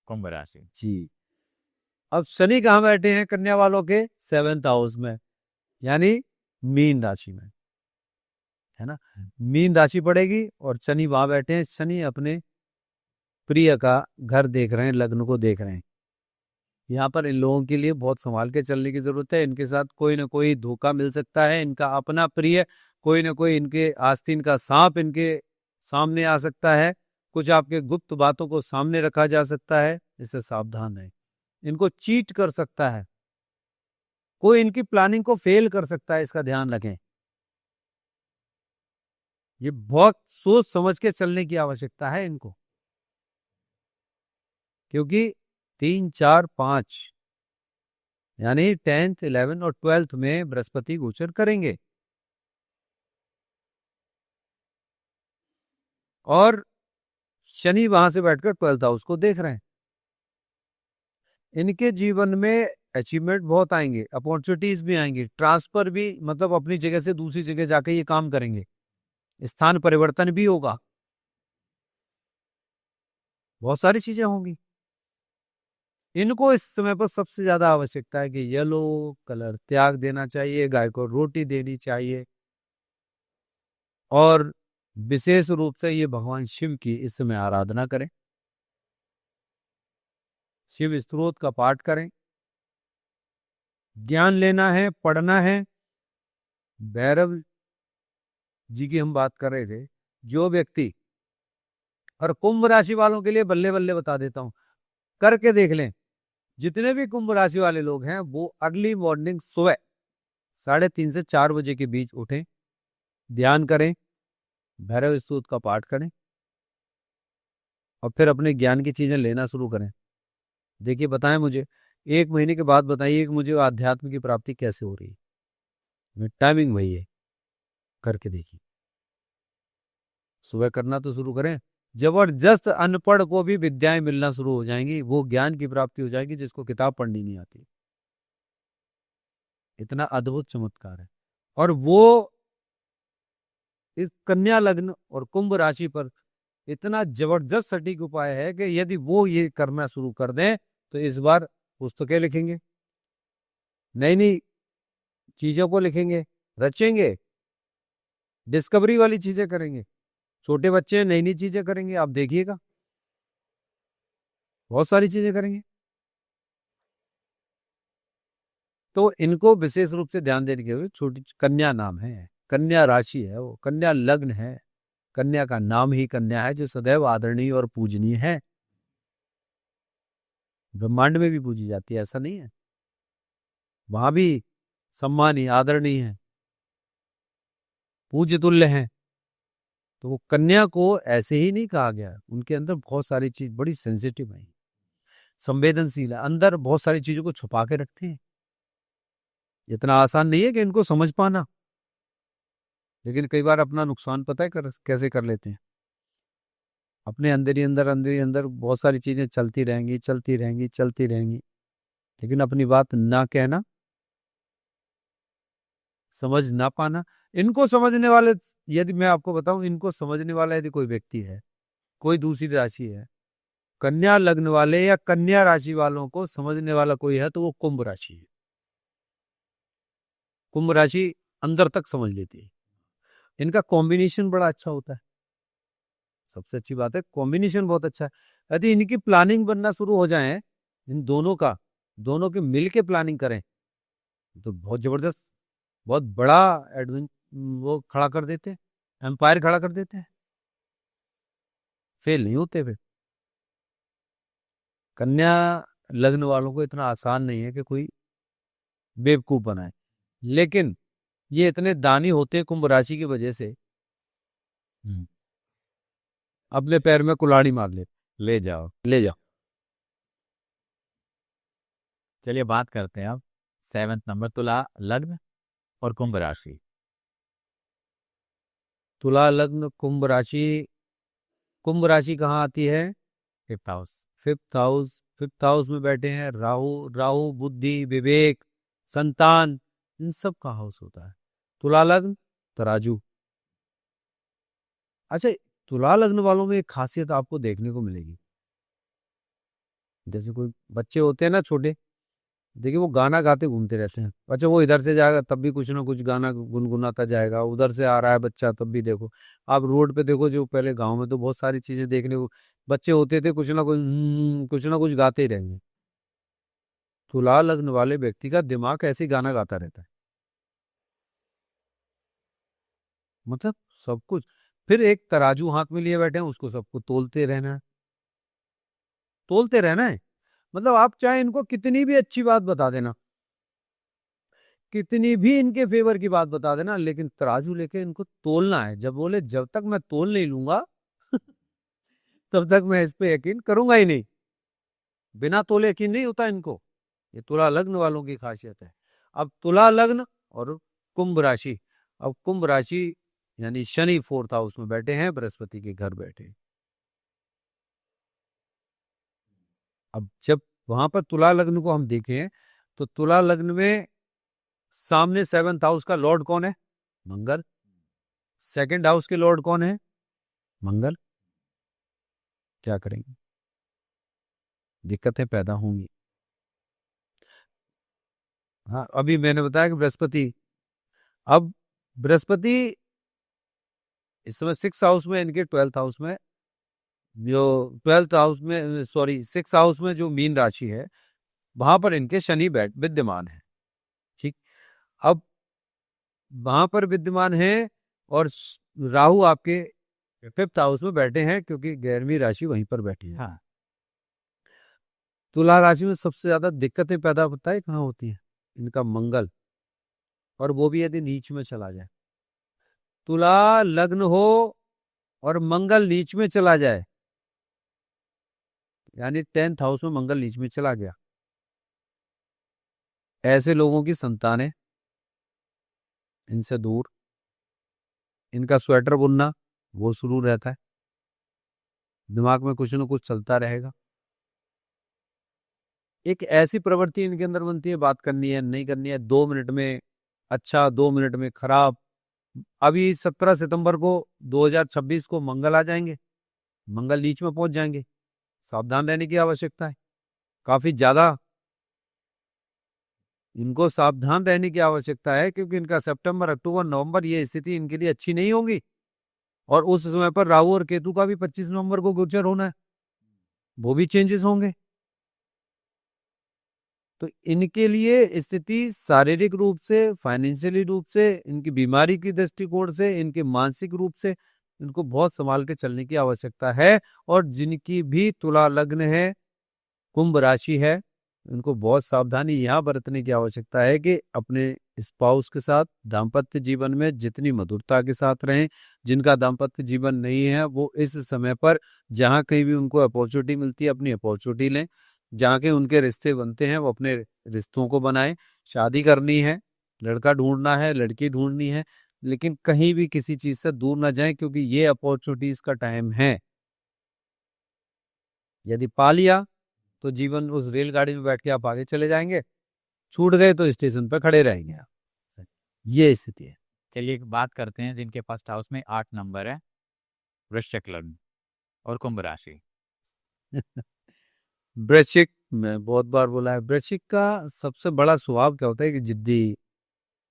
कुंभ राशि। जी। अब शनि कहाँ बैठे हैं कन्या वालों के? 7th हाउस में, यानी मीन राशि में, है ना। मीन राशि पड़ेगी और शनि वहां बैठे हैं। शनि अपने प्रिय का घर देख रहे हैं, लग्न को देख रहे हैं। यहाँ पर इन लोगों के लिए बहुत संभाल के चलने की जरूरत है। इनके साथ कोई ना कोई धोखा मिल सकता है। इनका अपना प्रिय, कोई ना कोई इनके आस्तीन का सांप इनके सामने आ सकता है। कुछ आपके गुप्त बातों को सामने रखा जा सकता है, इससे सावधान है। इनको चीट कर सकता है, कोई इनकी प्लानिंग को फेल कर सकता है, इसका ध्यान रखें। ये बहुत सोच समझ के चलने की आवश्यकता है इनको, क्योंकि 3, 4, 5 यानी 10th, 11th और 12th में बृहस्पति गोचर करेंगे और शनि वहां से बैठकर 12th हाउस को देख रहे हैं। इनके जीवन में अचीवमेंट बहुत आएंगे, अपॉर्चुनिटीज भी आएंगी, ट्रांसफर भी, मतलब अपनी जगह से दूसरी जगह जाके ये काम करेंगे, स्थान परिवर्तन भी होगा, बहुत सारी चीजें होंगी। इनको इस समय पर सबसे ज्यादा आवश्यकता है कि येलो कलर त्याग देना चाहिए, गाय को रोटी देनी चाहिए और विशेष रूप से ये भगवान शिव की इस समय आराधना करें, शिव स्तोत्र का पाठ करें। ज्ञान लेना है, पढ़ना है। भैरव जी की हम बात कर रहे थे। जो व्यक्ति, और कुंभ राशि वालों के लिए बल्ले बल्ले बता देता हूं, करके देख लें। जितने भी कुंभ राशि वाले लोग हैं वो अर्ली मॉर्निंग सुबह 3:30 से 4 बजे के बीच उठें, ध्यान करें, भैरव स्तोत्र का पाठ करें और फिर अपने ज्ञान की चीजें लेना शुरू करें। देखिए, बताएं मुझे, 1 महीने के बाद बताइए कि मुझे आध्यात्म की प्राप्ति कैसे हो रही है। टाइमिंग वही है, करके देखिए। सुबह करना तो शुरू करें, जबरदस्त अनपढ़ को भी विद्याएं मिलना शुरू हो जाएंगी, वो ज्ञान की प्राप्ति हो जाएगी जिसको किताब पढ़नी नहीं आती। इतना अद्भुत चमत्कार है। और वो इस कन्या लग्न और कुंभ राशि पर इतना जबरदस्त सटीक उपाय है कि यदि वो ये करना शुरू कर दें तो इस बार पुस्तकें लिखेंगे, नई नई चीजों को लिखेंगे, रचेंगे, डिस्कवरी वाली चीजें करेंगे। छोटे बच्चे नई नई चीजें करेंगे, आप देखिएगा, बहुत सारी चीजें करेंगे। तो इनको विशेष रूप से ध्यान देने के लिए, छोटी कन्या नाम है, कन्या राशि है, वो कन्या लग्न है, कन्या का नाम ही कन्या है, जो सदैव आदरणीय और पूजनीय है। ब्रह्मांड में भी पूजी जाती है, ऐसा नहीं है, वहां भी सम्मानीय, आदरणीय है, पूज्य तुल्य है। तो वो कन्या को ऐसे ही नहीं कहा गया, उनके अंदर बहुत सारी चीज बड़ी सेंसिटिव है, संवेदनशील है, अंदर बहुत सारी चीजों को छुपा के रखते हैं। इतना आसान नहीं है कि इनको समझ पाना, लेकिन कई बार अपना नुकसान पता है कैसे कर लेते हैं। अपने अंदर ही अंदर बहुत सारी चीजें चलती रहेंगी, चलती रहेंगी, चलती रहेंगी, लेकिन अपनी बात ना कहना, समझ ना पाना। इनको समझने वाले, यदि मैं आपको बताऊं, इनको समझने वाला यदि कोई व्यक्ति है, कोई दूसरी राशि है, कन्या लग्न वाले या कन्या राशि वालों को समझने वाला कोई है तो वो कुंभ राशि है। कुंभ राशि अंदर तक समझ लेती है। इनका कॉम्बिनेशन बड़ा अच्छा होता है, सबसे अच्छी बात है कॉम्बिनेशन बहुत अच्छा है। यदि इनकी प्लानिंग बनना शुरू हो जाए, इन दोनों का, दोनों के मिल के प्लानिंग करें तो बहुत जबरदस्त, बहुत बड़ा एडवेंचर वो खड़ा कर देते हैं, एम्पायर खड़ा कर देते हैं, फेल नहीं होते वे। कन्या लग्न वालों को इतना आसान नहीं है कि कोई बेवकूफ बनाए, लेकिन ये इतने दानी होते हैं कुंभ राशि की वजह से, अपने पैर में कुल्हाड़ी मार ले जाओ, ले जाओ। चलिए बात करते हैं अब 7th नंबर, तुला लग्न और कुंभ राशि। तुला लग्न कुंभ राशि, कुंभ राशि कहाँ आती है? 5th house. 5th हाउस में बैठे हैं राहु। राहु बुद्धि, विवेक, संतान, इन सब का हाउस होता है। तुला लग्न तराजू, अच्छा, तुला लग्न वालों में एक खासियत आपको देखने को मिलेगी। जैसे कोई बच्चे होते हैं ना छोटे, देखिए वो गाना गाते घूमते रहते हैं। अच्छा, वो इधर से जाएगा तब भी कुछ ना कुछ गाना गुनगुनाता जाएगा, उधर से आ रहा है बच्चा तब भी देखो। आप रोड पे देखो, जो पहले गांव में तो बहुत सारी चीजें देखने को बच्चे होते थे, कुछ ना कुछ गाते ही रहेंगे। तुला लग्न वाले व्यक्ति का दिमाग ऐसे ही गाना गाता रहता है, मतलब सब कुछ। फिर एक तराजू हाथ में लिए बैठे हैं, उसको सबको तोलते रहना है, तोलते रहना है। मतलब आप चाहे इनको कितनी भी अच्छी बात बता देना, कितनी भी इनके फेवर की बात बता देना, लेकिन तराजू लेके इनको तोलना है। जब बोले जब तक मैं तोल नहीं लूंगा तब तक मैं इस पे यकीन करूंगा ही नहीं। बिना तोले यकीन नहीं होता इनको। ये तुला लग्न वालों की खासियत है। अब तुला लग्न और कुंभ राशि। अब कुंभ राशि यानी शनि 4th हाउस में बैठे हैं, बृहस्पति के घर बैठे हैं। अब जब वहां पर तुला लग्न को हम देखें, तो तुला लग्न में सामने 7th हाउस का लॉर्ड कौन है? मंगल। 2nd हाउस के लॉर्ड कौन है? मंगल। क्या करेंगे? दिक्कतें पैदा होंगी। हाँ, अभी मैंने बताया कि बृहस्पति, अब बृहस्पति इस समय 6th हाउस में, इनके 12th हाउस में, जो 12th हाउस में, सॉरी 6th हाउस में जो मीन राशि है, वहां पर इनके शनि बैठ विद्यमान है। ठीक। अब वहां पर विद्यमान है, और राहु आपके 5th हाउस में बैठे हैं, क्योंकि 11वीं राशि वहीं पर बैठी है। हाँ। तुला राशि में सबसे ज्यादा दिक्कतें पैदा पता है कहाँ होती हैं? इनका मंगल, और वो भी यदि नीच में चला जाए। तुला लग्न हो और मंगल नीच में चला जाए, यानी 10th हाउस में मंगल नीच में चला गया, ऐसे लोगों की संतानें इनसे दूर, इनका स्वेटर बुनना वो शुरू रहता है, दिमाग में कुछ न कुछ चलता रहेगा। एक ऐसी प्रवृत्ति इनके अंदर बनती है, बात करनी है नहीं करनी है, 2 मिनट में अच्छा 2 मिनट में खराब। अभी 17 सितंबर को 2026 को मंगल आ जाएंगे, मंगल नीच में पहुंच जाएंगे। सावधान रहने की आवश्यकता है, काफी ज्यादा इनको सावधान रहने की आवश्यकता है, क्योंकि इनका सितंबर अक्टूबर नवंबर ये स्थिति इनके लिए अच्छी नहीं होगी। और उस समय पर राहु और केतु का भी 25 नवंबर को गोचर होना है, वो भी चेंजेस होंगे। तो इनके लिए स्थिति शारीरिक रूप से, फाइनेंशियली रूप से, इनकी बीमारी की दृष्टिकोण से, इनके मानसिक रूप से इनको बहुत संभाल के चलने की आवश्यकता है। और जिनकी भी तुला लग्न है, कुंभ राशि है, इनको बहुत सावधानी यहाँ बरतने की आवश्यकता है कि अपने स्पाउस के साथ दाम्पत्य जीवन में जितनी मधुरता के साथ रहें। जिनका दाम्पत्य जीवन नहीं है, वो इस समय पर जहाँ कहीं भी उनको अपॉर्चुनिटी मिलती है, अपनी अपॉर्चुनिटी लें। जहाँ के उनके रिश्ते बनते हैं, वो अपने रिश्तों को बनाएं। शादी करनी है, लड़का ढूंढना है, लड़की ढूंढनी है, लेकिन कहीं भी किसी चीज से दूर ना जाएं, क्योंकि ये अपॉर्चुनिटीज का टाइम है। यदि पा लिया तो जीवन उस रेलगाड़ी में बैठ के आप आगे चले जाएंगे, छूट गए तो स्टेशन पर खड़े रहेंगे आप। ये स्थिति है। चलिए एक बात करते हैं जिनके फर्स्ट हाउस में 8 नंबर है, वृश्चिक लग्न और कुंभ राशि। वृश्चिक, मैं बहुत बार बोला है, वृश्चिक का सबसे बड़ा स्वभाव क्या होता है कि जिद्दी,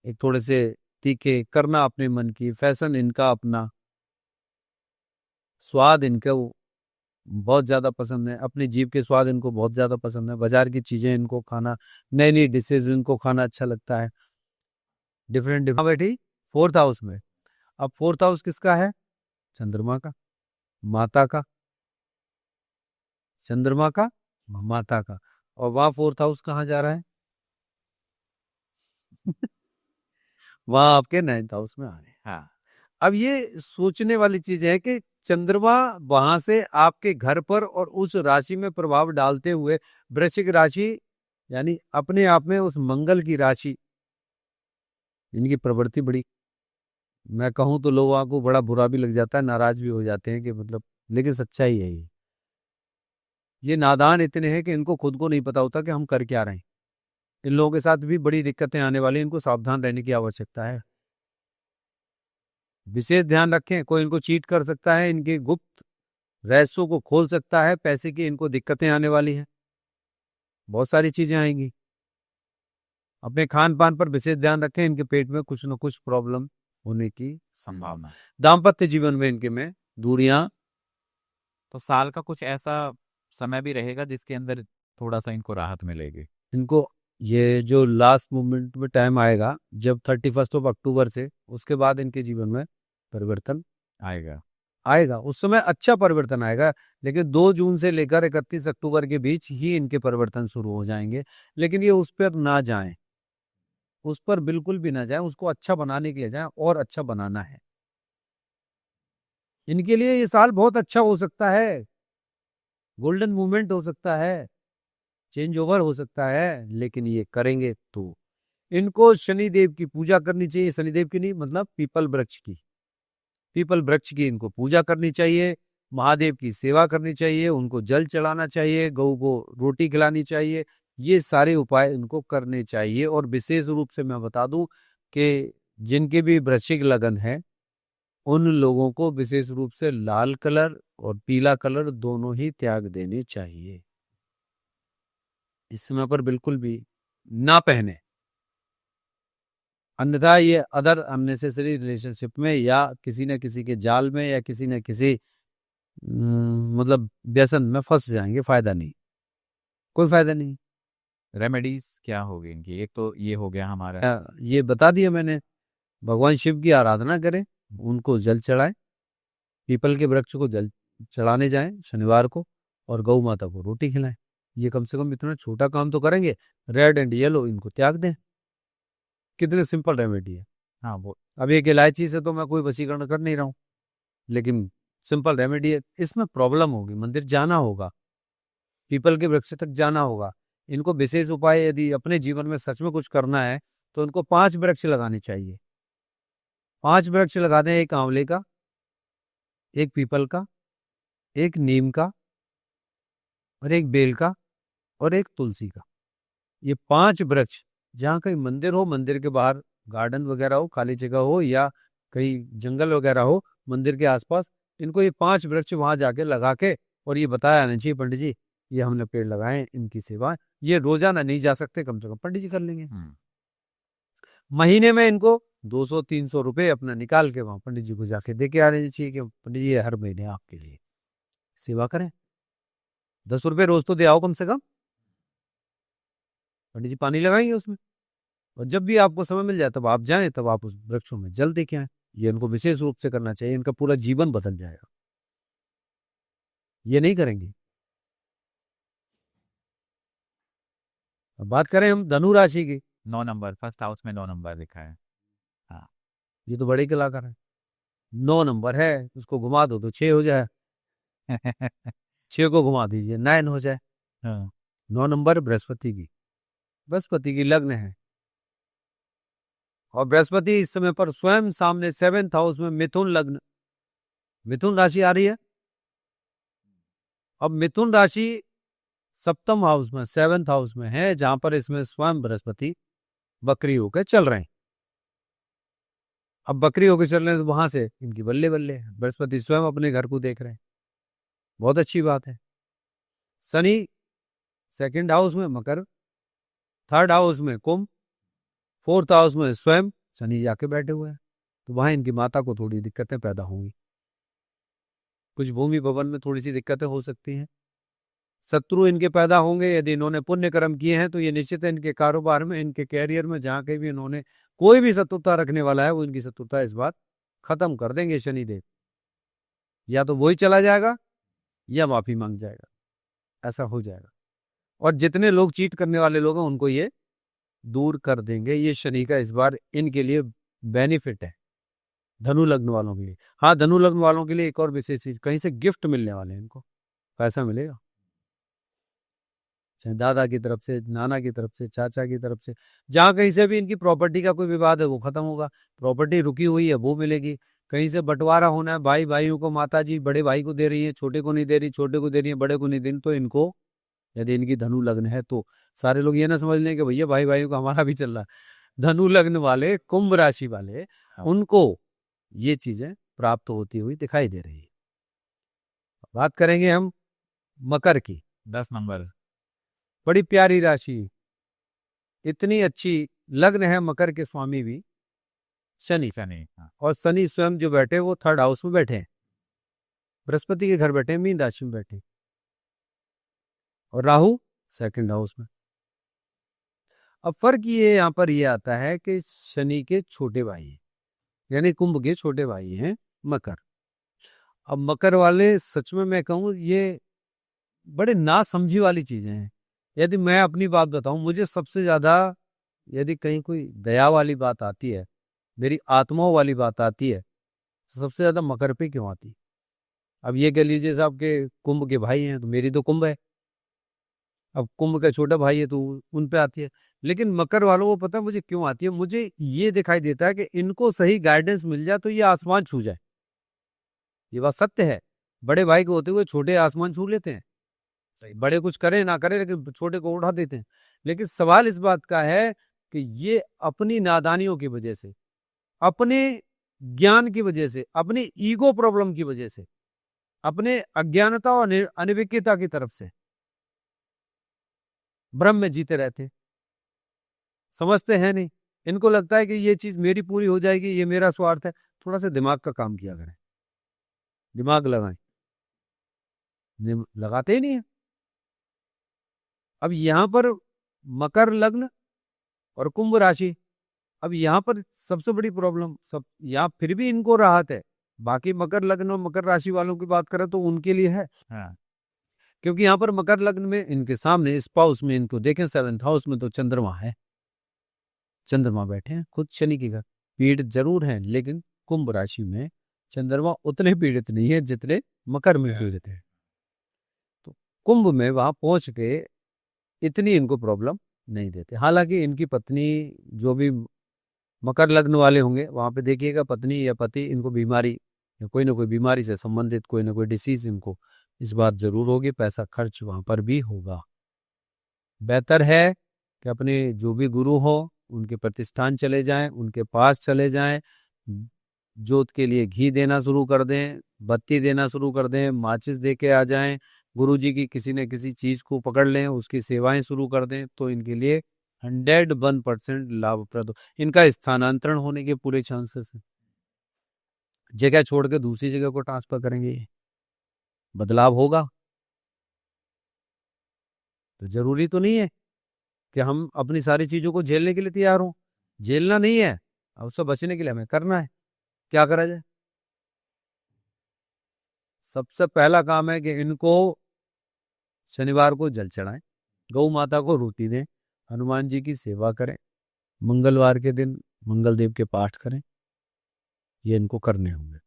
एक थोड़े से तीखे, करना अपने मन की, फैशन इनका अपना, स्वाद इनका बहुत ज्यादा पसंद है, अपनी जीभ के स्वाद इनको बहुत ज्यादा पसंद है, बाजार की चीजें इनको खाना, नई नई डिशेज इनको खाना अच्छा लगता है, डिफरेंट डिफरेंट। बैठी 4th हाउस में। अब 4th हाउस किसका है? चंद्रमा का, माता का, चंद्रमा का, माता का। और वहां 4th हाउस कहाँ जा रहा है? वहां आपके 9th हाउस में आ रहे हैं। हाँ। अब ये सोचने वाली चीज है कि चंद्रमा वहां से आपके घर पर और उस राशि में प्रभाव डालते हुए, वृश्चिक राशि यानी अपने आप में उस मंगल की राशि, इनकी प्रवृत्ति बड़ी, मैं कहूं तो लोगों को बड़ा बुरा भी लग जाता है, नाराज भी हो जाते हैं कि मतलब, लेकिन सच्चाई है ये नादान इतने हैं कि इनको खुद को नहीं पता होता कि हम कर क्या रहे हैं। इन लोगों के साथ भी बड़ी दिक्कतें आने वाली हैं, इनको सावधान रहने की आवश्यकता है। विशेष ध्यान रखें, कोई इनको चीट कर सकता है, इनके गुप्त रहस्यों को खोल सकता है, पैसे की इनको दिक्कतें आने वाली हैं, बहुत सारी चीजें आएंगी। अपने खान पान पर विशेष ध्यान रखें, इनके पेट में कुछ न कुछ प्रॉब्लम होने की संभावना है। दाम्पत्य जीवन में इनके में दूरियां, तो साल का कुछ ऐसा समय भी रहेगा जिसके अंदर थोड़ा सा इनको राहत मिलेगी। इनको ये जो लास्ट मोमेंट में टाइम आएगा जब 31 अक्टूबर से, उसके बाद इनके जीवन में परिवर्तन आएगा। आएगा, उस समय अच्छा परिवर्तन आएगा। लेकिन 2 जून से लेकर 31 अक्टूबर के बीच ही इनके परिवर्तन शुरू हो जाएंगे। लेकिन ये उस पर ना जाएं, उस पर बिल्कुल भी ना जाएं, उसको अच्छा बनाने के लिए जाएं, और अच्छा बनाना है। इनके लिए ये साल बहुत अच्छा हो सकता है, गोल्डन मूवमेंट हो सकता है, चेंज ओवर हो सकता है, लेकिन ये करेंगे तो। इनको शनिदेव की पूजा करनी चाहिए, शनिदेव की नहीं मतलब पीपल वृक्ष की, पीपल वृक्ष की इनको पूजा करनी चाहिए, महादेव की सेवा करनी चाहिए, उनको जल चढ़ाना चाहिए, गऊ को रोटी खिलानी चाहिए, ये सारे उपाय इनको करने चाहिए। और विशेष रूप से मैं बता दूं कि जिनके भी वृश्चिक लगन है उन लोगों को विशेष रूप से लाल कलर और पीला कलर दोनों ही त्याग देने चाहिए, इस समय पर बिल्कुल भी ना पहने। अन्यथा ये अदर अननेसेसरी रिलेशनशिप में या किसी न किसी के जाल में या किसी न किसी मतलब व्यसन में फंस जाएंगे, फायदा नहीं, कोई फायदा नहीं। रेमेडीज क्या होगी इनकी? एक तो ये हो गया हमारा, ये बता दिया मैंने, भगवान शिव की आराधना करें, उनको जल चढ़ाएं, पीपल के वृक्ष को जल चढ़ाने जाएं शनिवार को, और गौ माता को रोटी खिलाएं। ये कम से कम इतना छोटा काम तो करेंगे। रेड एंड येलो इनको त्याग दें, कितने सिंपल रेमेडी है। हाँ वो अब एक इलायची से तो मैं कोई वशीकरण कर नहीं रहा हूँ, लेकिन सिंपल रेमेडी है। इसमें प्रॉब्लम होगी, मंदिर जाना होगा, पीपल के वृक्ष तक जाना होगा। इनको विशेष उपाय यदि अपने जीवन में सच में कुछ करना है तो इनको 5 वृक्ष लगाने चाहिए। 5 वृक्ष लगा दें, एक आंवले का, एक पीपल का, एक नीम का, और एक बेल का, और एक तुलसी का। ये 5 वृक्ष, जहाँ कहीं मंदिर हो, मंदिर के बाहर गार्डन वगैरह हो, खाली जगह हो, या कहीं जंगल वगैरह हो मंदिर के आसपास, इनको ये 5 वृक्ष वहां जाके लगा के, और ये बताया आना चाहिए पंडित जी ये हमने पेड़ लगाए हैं, इनकी सेवा। ये रोजाना नहीं जा सकते, कम से कम पंडित जी कर लेंगे। महीने में इनको 200-300 रुपए अपना निकाल के वहां पंडित जी को जाके दे के आने चाहिए कि पंडित जी ये हर महीने आपके लिए सेवा करें। 10 रुपए रोज तो दे आओ कम से कम, पंडित जी पानी लगाएंगे उसमें। और जब भी आपको समय मिल जाए तब आप जाएं, तब आप उस वृक्षों में जल दे के आए। ये इनको विशेष रूप से करना चाहिए, इनका पूरा जीवन बदल जाएगा। ये नहीं करेंगे। अब बात करें हम धनु राशि की। 9 नंबर, फर्स्ट हाउस में 9 नंबर लिखा है। हाँ ये तो बड़े कलाकार है, 9 नंबर है, उसको घुमा दो तो 6 हो जाए, 6 को घुमा दीजिए 9 हो जाए। हाँ 9 नंबर बृहस्पति की लग्न है, और बृहस्पति इस समय पर स्वयं सामने 7th हाउस में मिथुन लग्न, मिथुन राशि आ रही है। अब मिथुन राशि 7th हाउस में, 7th हाउस में है, जहां पर इसमें स्वयं बृहस्पति बकरी होकर चल रहे हैं। अब बकरी होकर चल रहे हैं तो वहां से इनकी बल्ले बल्ले, बृहस्पति स्वयं अपने घर को देख रहे हैं, बहुत अच्छी बात है। शनि 2nd हाउस में मकर, 3rd हाउस में कुंभ, 4th हाउस में स्वयं शनि जाके बैठे हुए हैं, तो वहां इनकी माता को थोड़ी दिक्कतें पैदा होंगी, कुछ भूमि भवन में थोड़ी सी दिक्कतें हो सकती हैं। शत्रु इनके पैदा होंगे, यदि इन्होंने पुण्य कर्म किए हैं तो ये निश्चित है इनके कारोबार में, इनके कैरियर में, जहां कहीं भी इन्होंने कोई भी शत्रुता रखने वाला है वो इनकी शत्रुता इस बार खत्म कर देंगे शनिदेव। या तो वही चला जाएगा या माफी मांग जाएगा, ऐसा हो जाएगा। और जितने लोग चीट करने वाले लोग हैं उनको ये दूर कर देंगे। ये शनि का इस बार इनके लिए बेनिफिट है, धनु लग्न वालों के लिए। हाँ, धनु लग्न वालों के लिए एक और विशेष चीज, कहीं से गिफ्ट मिलने वाले हैं, इनको पैसा मिलेगा, चाहे दादा की तरफ से, नाना की तरफ से, चाचा की तरफ से, जहां कहीं से भी इनकी प्रॉपर्टी का कोई विवाद है वो खत्म होगा, प्रॉपर्टी रुकी हुई है वो मिलेगी। कहीं से बंटवारा होना है, भाई भाइयों को, माता जी बड़े भाई को दे रही है, छोटे को नहीं दे रही, छोटे को दे रही है, बड़े को नहीं दे रही, तो इनको, यदि इनकी धनु लग्न है तो सारे लोग ये ना समझ लें कि भैया भाई भाइयों का हमारा भी चल रहा है। धनु लग्न वाले, कुंभ राशि वाले, उनको ये चीजें प्राप्त होती हुई दिखाई दे रही है। बात करेंगे हम मकर की। 10 नंबर। बड़ी प्यारी राशि, इतनी अच्छी लग्न है मकर के स्वामी भी शनि, शनि। हाँ। और शनि स्वयं जो बैठे वो 3rd हाउस में बैठे हैं, बृहस्पति के घर बैठे हैं, मीन राशि में बैठे हैं, और राहु 2nd हाउस में। अब फर्क ये यहाँ पर ये आता है कि शनि के छोटे भाई हैं, यानी कुंभ के छोटे भाई हैं मकर। अब मकर वाले सच में मैं कहूँ ये बड़े ना समझी वाली चीजें हैं। यदि मैं अपनी बात बताऊं, मुझे सबसे ज्यादा यदि कहीं कोई दया वाली बात आती है, मेरी आत्माओं वाली बात आती है, तो सबसे ज्यादा मकर पे क्यों आती है? अब ये कह लीजिए साहब के कुंभ के भाई हैं तो मेरी तो कुंभ है, अब कुंभ का छोटा भाई है तो उन पे आती है। लेकिन मकर वालों को पता है मुझे क्यों आती है? मुझे ये दिखाई देता है कि इनको सही गाइडेंस मिल जाए तो ये आसमान छू जाए। ये बात सत्य है। बड़े भाई को होते हुए छोटे आसमान छू लेते हैं, बड़े कुछ करें ना करें लेकिन छोटे को उठा देते हैं। लेकिन सवाल इस बात का है कि ये अपनी नादानियों की वजह से, अपने ज्ञान की वजह से, अपनी ईगो प्रॉब्लम की वजह से, अपने अज्ञानता और अनभिज्ञता की तरफ से भ्रम में जीते रहते हैं, समझते हैं नहीं। इनको लगता है कि ये चीज मेरी पूरी हो जाएगी, ये मेरा स्वार्थ है। थोड़ा सा दिमाग का काम किया करें, दिमाग लगाएं, लगाते ही नहीं है। अब यहां पर मकर लग्न और कुंभ राशि, अब यहाँ पर सबसे बड़ी प्रॉब्लम, सब यहाँ फिर भी इनको राहत है। बाकी मकर लग्न और मकर राशि वालों की बात करें तो उनके लिए है। हाँ। क्योंकि यहाँ पर मकर लग्न में इनके सामने स्पाउस में इनको देखें 7th हाउस में तो चंद्रमा है, चंद्रमा बैठे हैं खुद शनि के घर। पीड़ित जरूर हैं, लेकिन कुंभ राशि में चंद्रमा उतने पीड़ित नहीं है जितने मकर में पीड़ित है। तो कुंभ में वहां पहुंच के इतनी इनको प्रॉब्लम नहीं देते। हालांकि इनकी पत्नी, जो भी मकर लग्न वाले होंगे वहां पे देखिएगा, पत्नी या पति इनको बीमारी या कोई ना कोई बीमारी से संबंधित कोई ना कोई डिसीज इनको इस बात जरूर होगी, पैसा खर्च वहां पर भी होगा। बेहतर है कि अपने जो भी गुरु हो उनके प्रतिष्ठान चले जाएं, उनके पास चले जाएं, जोत के लिए घी देना शुरू कर दें, बत्ती देना शुरू कर दें, माचिस दे के आ जाएं, गुरु जी की किसी न किसी चीज को पकड़ लें, उसकी सेवाएं शुरू कर दें, तो इनके लिए 101% लाभप्रद। इनका स्थानांतरण होने के पूरे चांसेस हैं, जगह छोड़ के दूसरी जगह को ट्रांसफर करेंगे, बदलाव होगा। तो जरूरी तो नहीं है कि हम अपनी सारी चीजों को झेलने के लिए तैयार हों, झेलना नहीं है, अब उससे बचने के लिए हमें करना है। क्या करा जाए? सबसे पहला काम है कि इनको शनिवार को जल चढ़ाएं, गौ माता को रोटी दें, हनुमान जी की सेवा करें, मंगलवार के दिन मंगल देव के पाठ करें, ये इनको करने होंगे।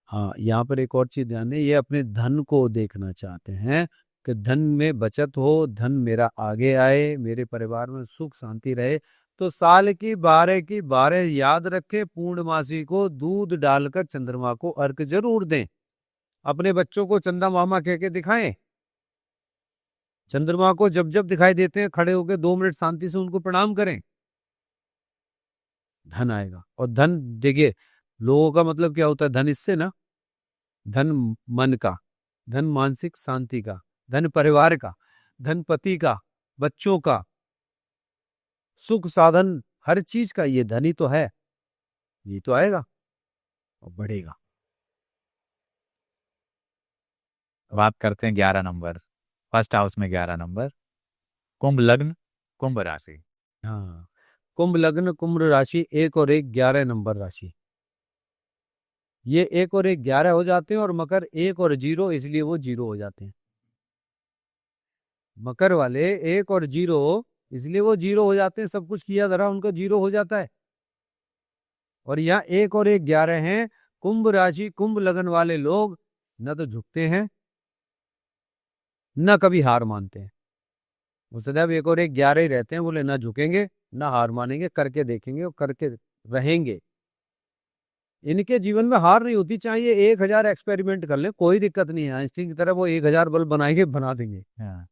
हाँ, यहाँ पर एक और चीज ध्यान दें, ये अपने धन को देखना चाहते हैं कि धन में बचत हो, धन मेरा आगे आए, मेरे परिवार में सुख शांति रहे। तो साल की 12 याद रखें, पूर्णमासी को दूध डालकर चंद्रमा को अर्घ जरूर दें। अपने बच्चों को चंदा मामा कह के दिखाएं, चंद्रमा को जब जब दिखाई देते हैं खड़े होकर 2 मिनट शांति से उनको प्रणाम करें, धन आएगा। और धन देखिए, लोगों का मतलब क्या होता है धन, इससे ना, धन मन का, धन मानसिक शांति का, धन परिवार का, धन पति का, बच्चों का, सुख साधन, हर चीज का ये धन ही तो है, ये तो आएगा और बढ़ेगा। बात करते हैं 11 नंबर, फर्स्ट हाउस में 11 नंबर, कुंभ लग्न कुंभ राशि। हाँ, कुंभ लग्न कुंभ राशि 1 और 1 11 नंबर राशि, ये 1 और 1 11 हो जाते हैं, और मकर 1 और 0 इसलिए वो 0 हो जाते हैं। मकर वाले 1 और 0 इसलिए वो 0 हो जाते हैं, सब कुछ किया धरा उनका 0 हो जाता है। और यहाँ 1 और 1 11 हैं। कुंभ राशि कुंभ लगन वाले लोग न तो झुकते हैं न कभी हार मानते हैं, वो सदैव 1 और 1 11 ही रहते हैं। बोले ना झुकेंगे ना हार मानेंगे, करके देखेंगे और करके रहेंगे। इनके जीवन में हार नहीं होती, चाहिए 1000 एक्सपेरिमेंट कर ले, कोई दिक्कत नहीं है। आइंस्टीन की तरह वो 1000 बल्ब बनाएंगे, बना देंगे, हाँ।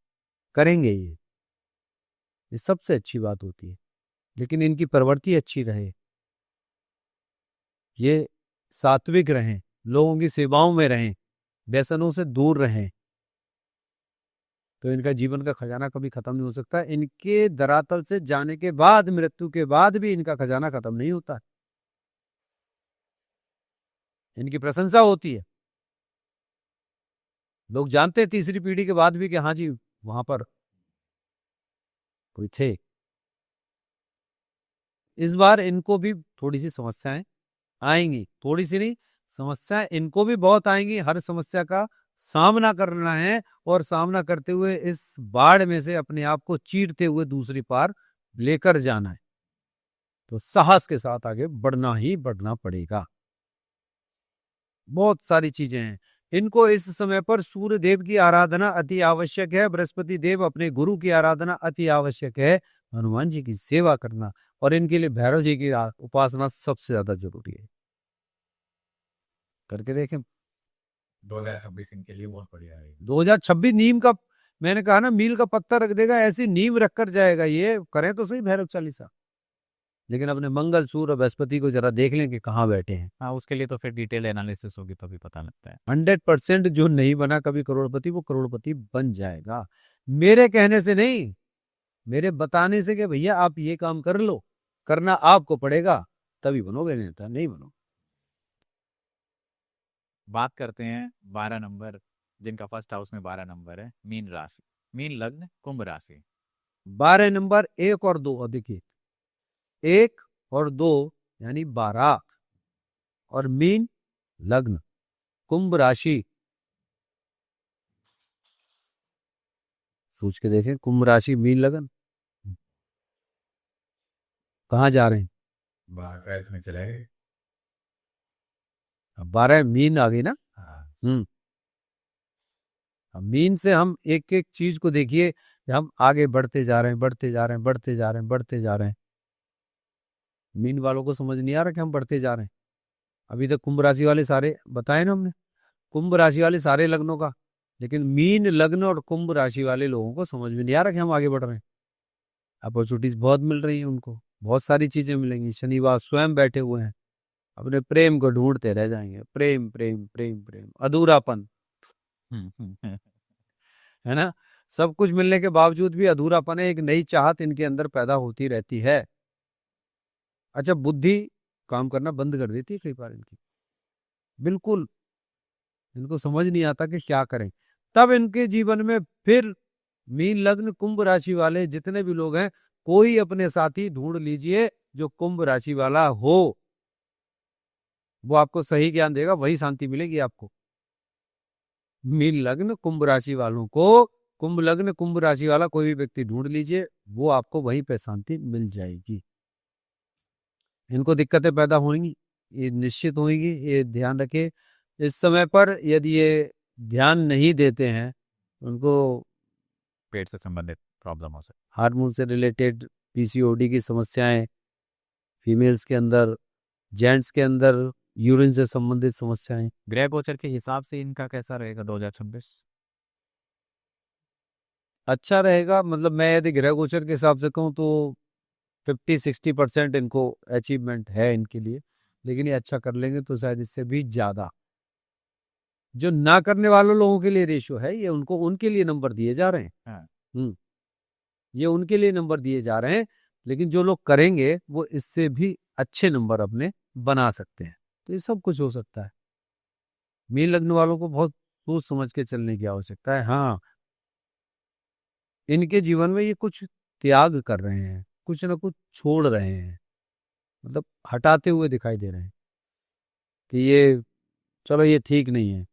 करेंगे ये सबसे अच्छी बात होती है। लेकिन इनकी प्रवृत्ति अच्छी रहे, ये सात्विक रहें, लोगों की सेवाओं में रहें, व्यसनों से दूर रहें, तो इनका जीवन का खजाना कभी खत्म नहीं हो सकता। इनके धरातल से जाने के बाद, मृत्यु के बाद भी इनका खजाना खत्म नहीं होता। इनकी प्रशंसा होती है, लोग जानते हैं तीसरी पीढ़ी के बाद भी कि हाँ जी वहां पर कोई थे। इस बार इनको भी थोड़ी सी समस्याएं आएंगी, थोड़ी सी नहीं, समस्याएं इनको भी बहुत आएंगी। हर समस्या का सामना करना है और सामना करते हुए इस बाढ़ में से अपने आप को चीरते हुए दूसरी पार लेकर जाना है। तो साहस के साथ आगे बढ़ना ही बढ़ना पड़ेगा। बहुत सारी चीजें हैं। इनको इस समय पर सूर्य देव की आराधना अति आवश्यक है, बृहस्पति देव अपने गुरु की आराधना अति आवश्यक है, हनुमान जी की सेवा करना, और इनके लिए भैरव जी की उपासना सबसे ज्यादा जरूरी है। करके देखें। 2026 इनके लिए बहुत बढ़िया है। 2026 नीम का, मैंने कहा ना, मील का पत्ता रख देगा, ऐसी नीम रख कर जाएगा। ये करें तो सही भैरव चालीसा, लेकिन अपने मंगल, सूर्य, बृहस्पति को जरा देख लें कि कहाँ बैठे हैं। हाँ, उसके लिए तो फिर डिटेल एनालिसिस होगी तभी पता लगता है। 100% जो नहीं बना कभी करोड़पति, वो करोड़पति बन जाएगा। मेरे कहने से नहीं, मेरे बताने से कि भैया आप ये काम कर लो, करना आपको पड़ेगा, तभी बनोगे, नेता नहीं बनोगे। बात करते हैं 12 नंबर, जिनका फर्स्ट हाउस में 12 नंबर है, मीन राशि, मीन लग्न, कुंभ राशि। 12 नंबर 1 और 2, देखिए 1 और 2 यानी 12, और मीन लग्न, कुंभ राशि। सोच के देखें, कुंभ राशि, मीन लग्न, कहाँ जा रहे हैं? 12 में चले गए। अब 12 मीन आ गई ना। हाँ। अब मीन से हम एक एक चीज को देखिए, हम आगे बढ़ते जा रहे हैं, बढ़ते जा रहे हैं, बढ़ते जा रहे हैं, बढ़ते जा रहे हैं। मीन वालों को समझ नहीं आ रहा कि हम बढ़ते जा रहे हैं। अभी तक कुंभ राशि वाले सारे बताए ना हमने, कुंभ राशि वाले सारे लग्नों का, लेकिन मीन लग्न और कुंभ राशि वाले लोगों को समझ में नहीं आ रहा कि हम आगे बढ़ रहे हैं। अपॉर्चुनिटीज बहुत मिल रही है उनको, बहुत सारी चीजें मिलेंगी। शनिवार स्वयं बैठे हुए हैं, अपने प्रेम को ढूंढते रह जाएंगे। प्रेम प्रेम प्रेम प्रेम, अधूरापन, है ना। सब कुछ मिलने के बावजूद भी अधूरापन है, एक नई चाहत इनके अंदर पैदा होती रहती है। अच्छा, बुद्धि काम करना बंद कर देती है कई बार इनकी, बिल्कुल इनको समझ नहीं आता कि क्या करें। तब इनके जीवन में फिर मीन लग्न कुंभ राशि वाले जितने भी लोग हैं, कोई अपने साथी ढूंढ लीजिए जो कुंभ राशि वाला हो, वो आपको सही ज्ञान देगा, वही शांति मिलेगी आपको। मीन लग्न कुंभ राशि वालों को, कुंभ लग्न कुंभ राशि वाला कोई भी व्यक्ति ढूंढ लीजिए, वो आपको वहीं पे शांति मिल जाएगी। इनको दिक्कतें पैदा होंगी, ये निश्चित होंगी, ये ध्यान रखें। इस समय पर यदि ये ध्यान नहीं देते हैं, उनको पेट से संबंधित प्रॉब्लम हो सकती, हार्मोन से रिलेटेड पीसीओडी की समस्याएं, फीमेल्स के अंदर, जेंट्स के अंदर यूरिन से संबंधित समस्याएं। ग्रह गोचर के हिसाब से इनका कैसा रहेगा 2026? अच्छा रहेगा, मतलब मैं यदि ग्रह गोचर के हिसाब से कहूँ तो 50-60% इनको अचीवमेंट है इनके लिए, लेकिन ये अच्छा कर लेंगे तो शायद इससे भी ज्यादा। जो ना करने वाले लोगों के लिए रेशियो है, ये उनको, उनके लिए नंबर दिए जा रहे हैं। हाँ। ये उनके लिए नंबर दिए जा रहे हैं, लेकिन जो लोग करेंगे वो इससे भी अच्छे नंबर अपने बना सकते हैं। तो ये सब कुछ हो सकता है। मीन लग्न वालों को बहुत सोच समझ के चलने की आवश्यकता है। हाँ, इनके जीवन में ये कुछ त्याग कर रहे हैं, कुछ ना कुछ छोड़ रहे हैं, मतलब हटाते हुए दिखाई दे रहे हैं कि ये, चलो ये ठीक नहीं है।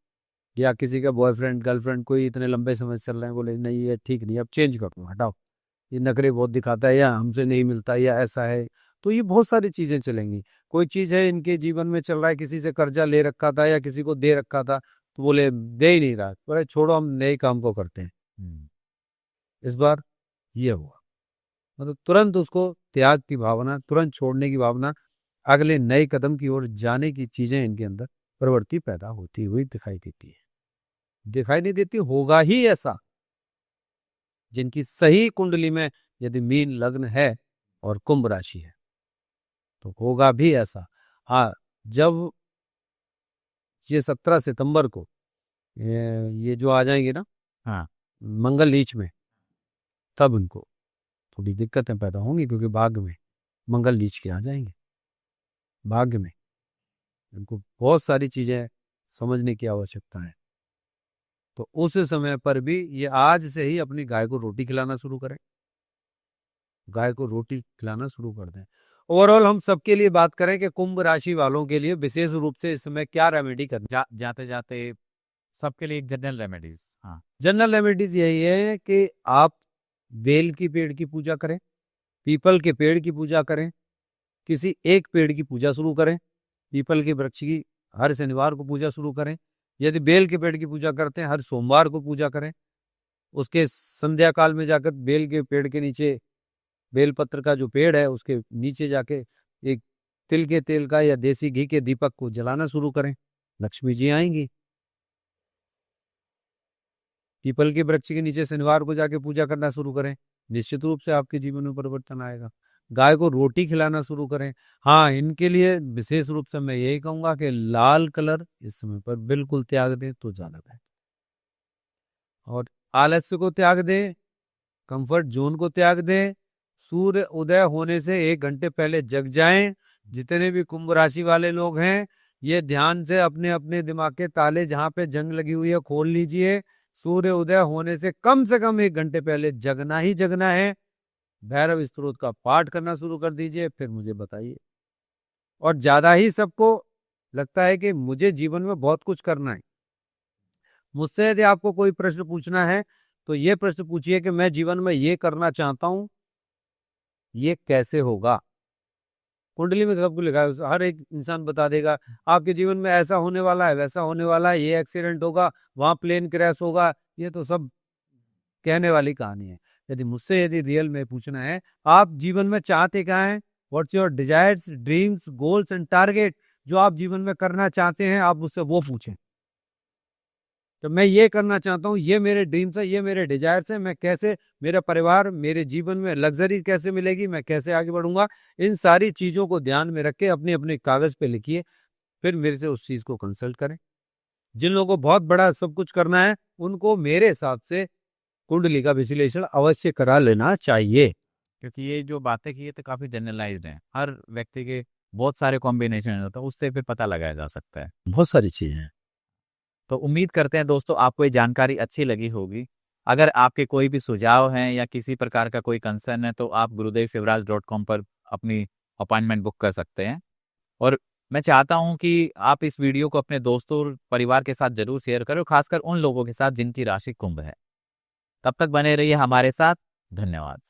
या किसी का बॉयफ्रेंड गर्लफ्रेंड कोई इतने लंबे समय से चल रहे हैं, बोले नहीं ये ठीक नहीं, अब चेंज कर दो, हटाओ, ये नखरे बहुत दिखाता है, या हमसे नहीं मिलता, या ऐसा है। तो ये बहुत सारी चीजें चलेंगी। कोई चीज है इनके जीवन में चल रहा है, किसी से कर्जा ले रखा था या किसी को दे रखा था, तो बोले दे ही नहीं रहा, बोले छोड़ो हम नए काम को करते हैं। इस बार ये हुआ, मतलब तुरंत उसको त्याग की भावना, तुरंत छोड़ने की भावना, अगले नए कदम की ओर जाने की चीजें इनके अंदर प्रवृत्ति पैदा होती हुई दिखाई देती है। दिखाई नहीं देती, होगा ही ऐसा। जिनकी सही कुंडली में यदि मीन लग्न है और कुंभ राशि है, तो होगा भी ऐसा। हाँ, जब ये 17 सितंबर को ये जो आ जाएंगे ना हाँ मंगल नीच में, तब इनको थोड़ी दिक्कतें पैदा होंगी, क्योंकि भाग्य में मंगल नीच के आ जाएंगे। भाग्य में इनको बहुत सारी चीजें समझने की आवश्यकता है। तो उस समय पर भी ये आज से ही अपनी गाय को रोटी खिलाना शुरू करें, गाय को रोटी खिलाना शुरू कर दें। ओवरऑल हम सबके लिए बात करें कि कुंभ राशि वालों के लिए विशेष रूप से इस समय क्या रेमेडी करनी। जाते जाते सबके लिए एक जनरल रेमेडीज। हाँ, जनरल रेमेडीज यही है कि आप बेल की पेड़ की पूजा करें, पीपल के पेड़ की पूजा करें, किसी एक पेड़ की पूजा शुरू करें, पीपल के वृक्ष की हर शनिवार को पूजा शुरू करें। यदि बेल के पेड़ की पूजा करते हैं, हर सोमवार को पूजा करें। उसके संध्या काल में जाकर बेल के पेड़ के नीचे, बेल पत्र का जो पेड़ है उसके नीचे जाके एक तिल के तेल का या देसी घी के दीपक को जलाना शुरू करें, लक्ष्मी जी आएंगी। पीपल के वृक्ष के नीचे शनिवार को जाके पूजा करना शुरू करें, निश्चित रूप से आपके जीवन में परिवर्तन आएगा। गाय को रोटी खिलाना शुरू करें। हाँ, इनके लिए विशेष रूप से मैं यही कहूंगा कि लाल कलर इस समय पर बिल्कुल त्याग दें तो ज्यादा बेहतर, और आलस्य को त्याग दें, कंफर्ट जोन को त्याग दें। सूर्य उदय होने से 1 घंटे पहले जग जाएं। जितने भी कुंभ राशि वाले लोग हैं, ये ध्यान से अपने अपने दिमाग के ताले जहां पे जंग लगी हुई है खोल लीजिए। सूर्य उदय होने से कम 1 घंटे पहले जगना ही जगना है। भैरव स्तोत्र का पाठ करना शुरू कर दीजिए, फिर मुझे बताइए। और ज्यादा ही सबको लगता है कि मुझे जीवन में बहुत कुछ करना है, मुझसे यदि आपको कोई प्रश्न पूछना है तो ये प्रश्न पूछिए कि मैं जीवन में ये करना चाहता हूं, ये कैसे होगा। कुंडली में सब कुछ लिखा है, हर एक इंसान बता देगा आपके जीवन में ऐसा होने वाला है, वैसा होने वाला है, ये एक्सीडेंट होगा, वहां प्लेन क्रैश होगा। ये तो सब कहने वाली कहानी है। यदि रियल में पूछना है आप जीवन में चाहते क्या हैं, what's your desires, dreams, goals and target, जो आप जीवन में करना चाहते हैं आप मुझसे वो पूछें। तो मैं ये करना चाहता हूँ, ये मेरे ड्रीम्स है, ये मेरे डिजायर्स है, मैं कैसे, मेरा परिवार, मेरे जीवन में लग्जरी कैसे मिलेगी, मैं कैसे आगे बढ़ूंगा, इन सारी चीजों को ध्यान में रख के अपने अपने कागज पे लिखिए, फिर मेरे से उस चीज को कंसल्ट करें। जिन लोगों को बहुत बड़ा सब कुछ करना है उनको मेरे हिसाब से कुंडली का विश्लेषण अवश्य करा लेना चाहिए, क्योंकि ये जो बातें की है तो काफी जनरलाइज्ड हैं, हर व्यक्ति के बहुत सारे कॉम्बिनेशन होता है, उससे फिर पता लगाया जा सकता है। बहुत सारी चीजें हैं। तो उम्मीद करते हैं दोस्तों आपको ये जानकारी अच्छी लगी होगी। अगर आपके कोई भी सुझाव हैं या किसी प्रकार का कोई कंसर्न है तो आप gurudev.shivraj.com पर अपनी अपॉइंटमेंट बुक कर सकते हैं। और मैं चाहता हूं कि आप इस वीडियो को अपने दोस्तों और परिवार के साथ जरूर शेयर करें, खासकर उन लोगों के साथ जिनकी राशि कुंभ है। तब तक बने रहिए हमारे साथ। धन्यवाद।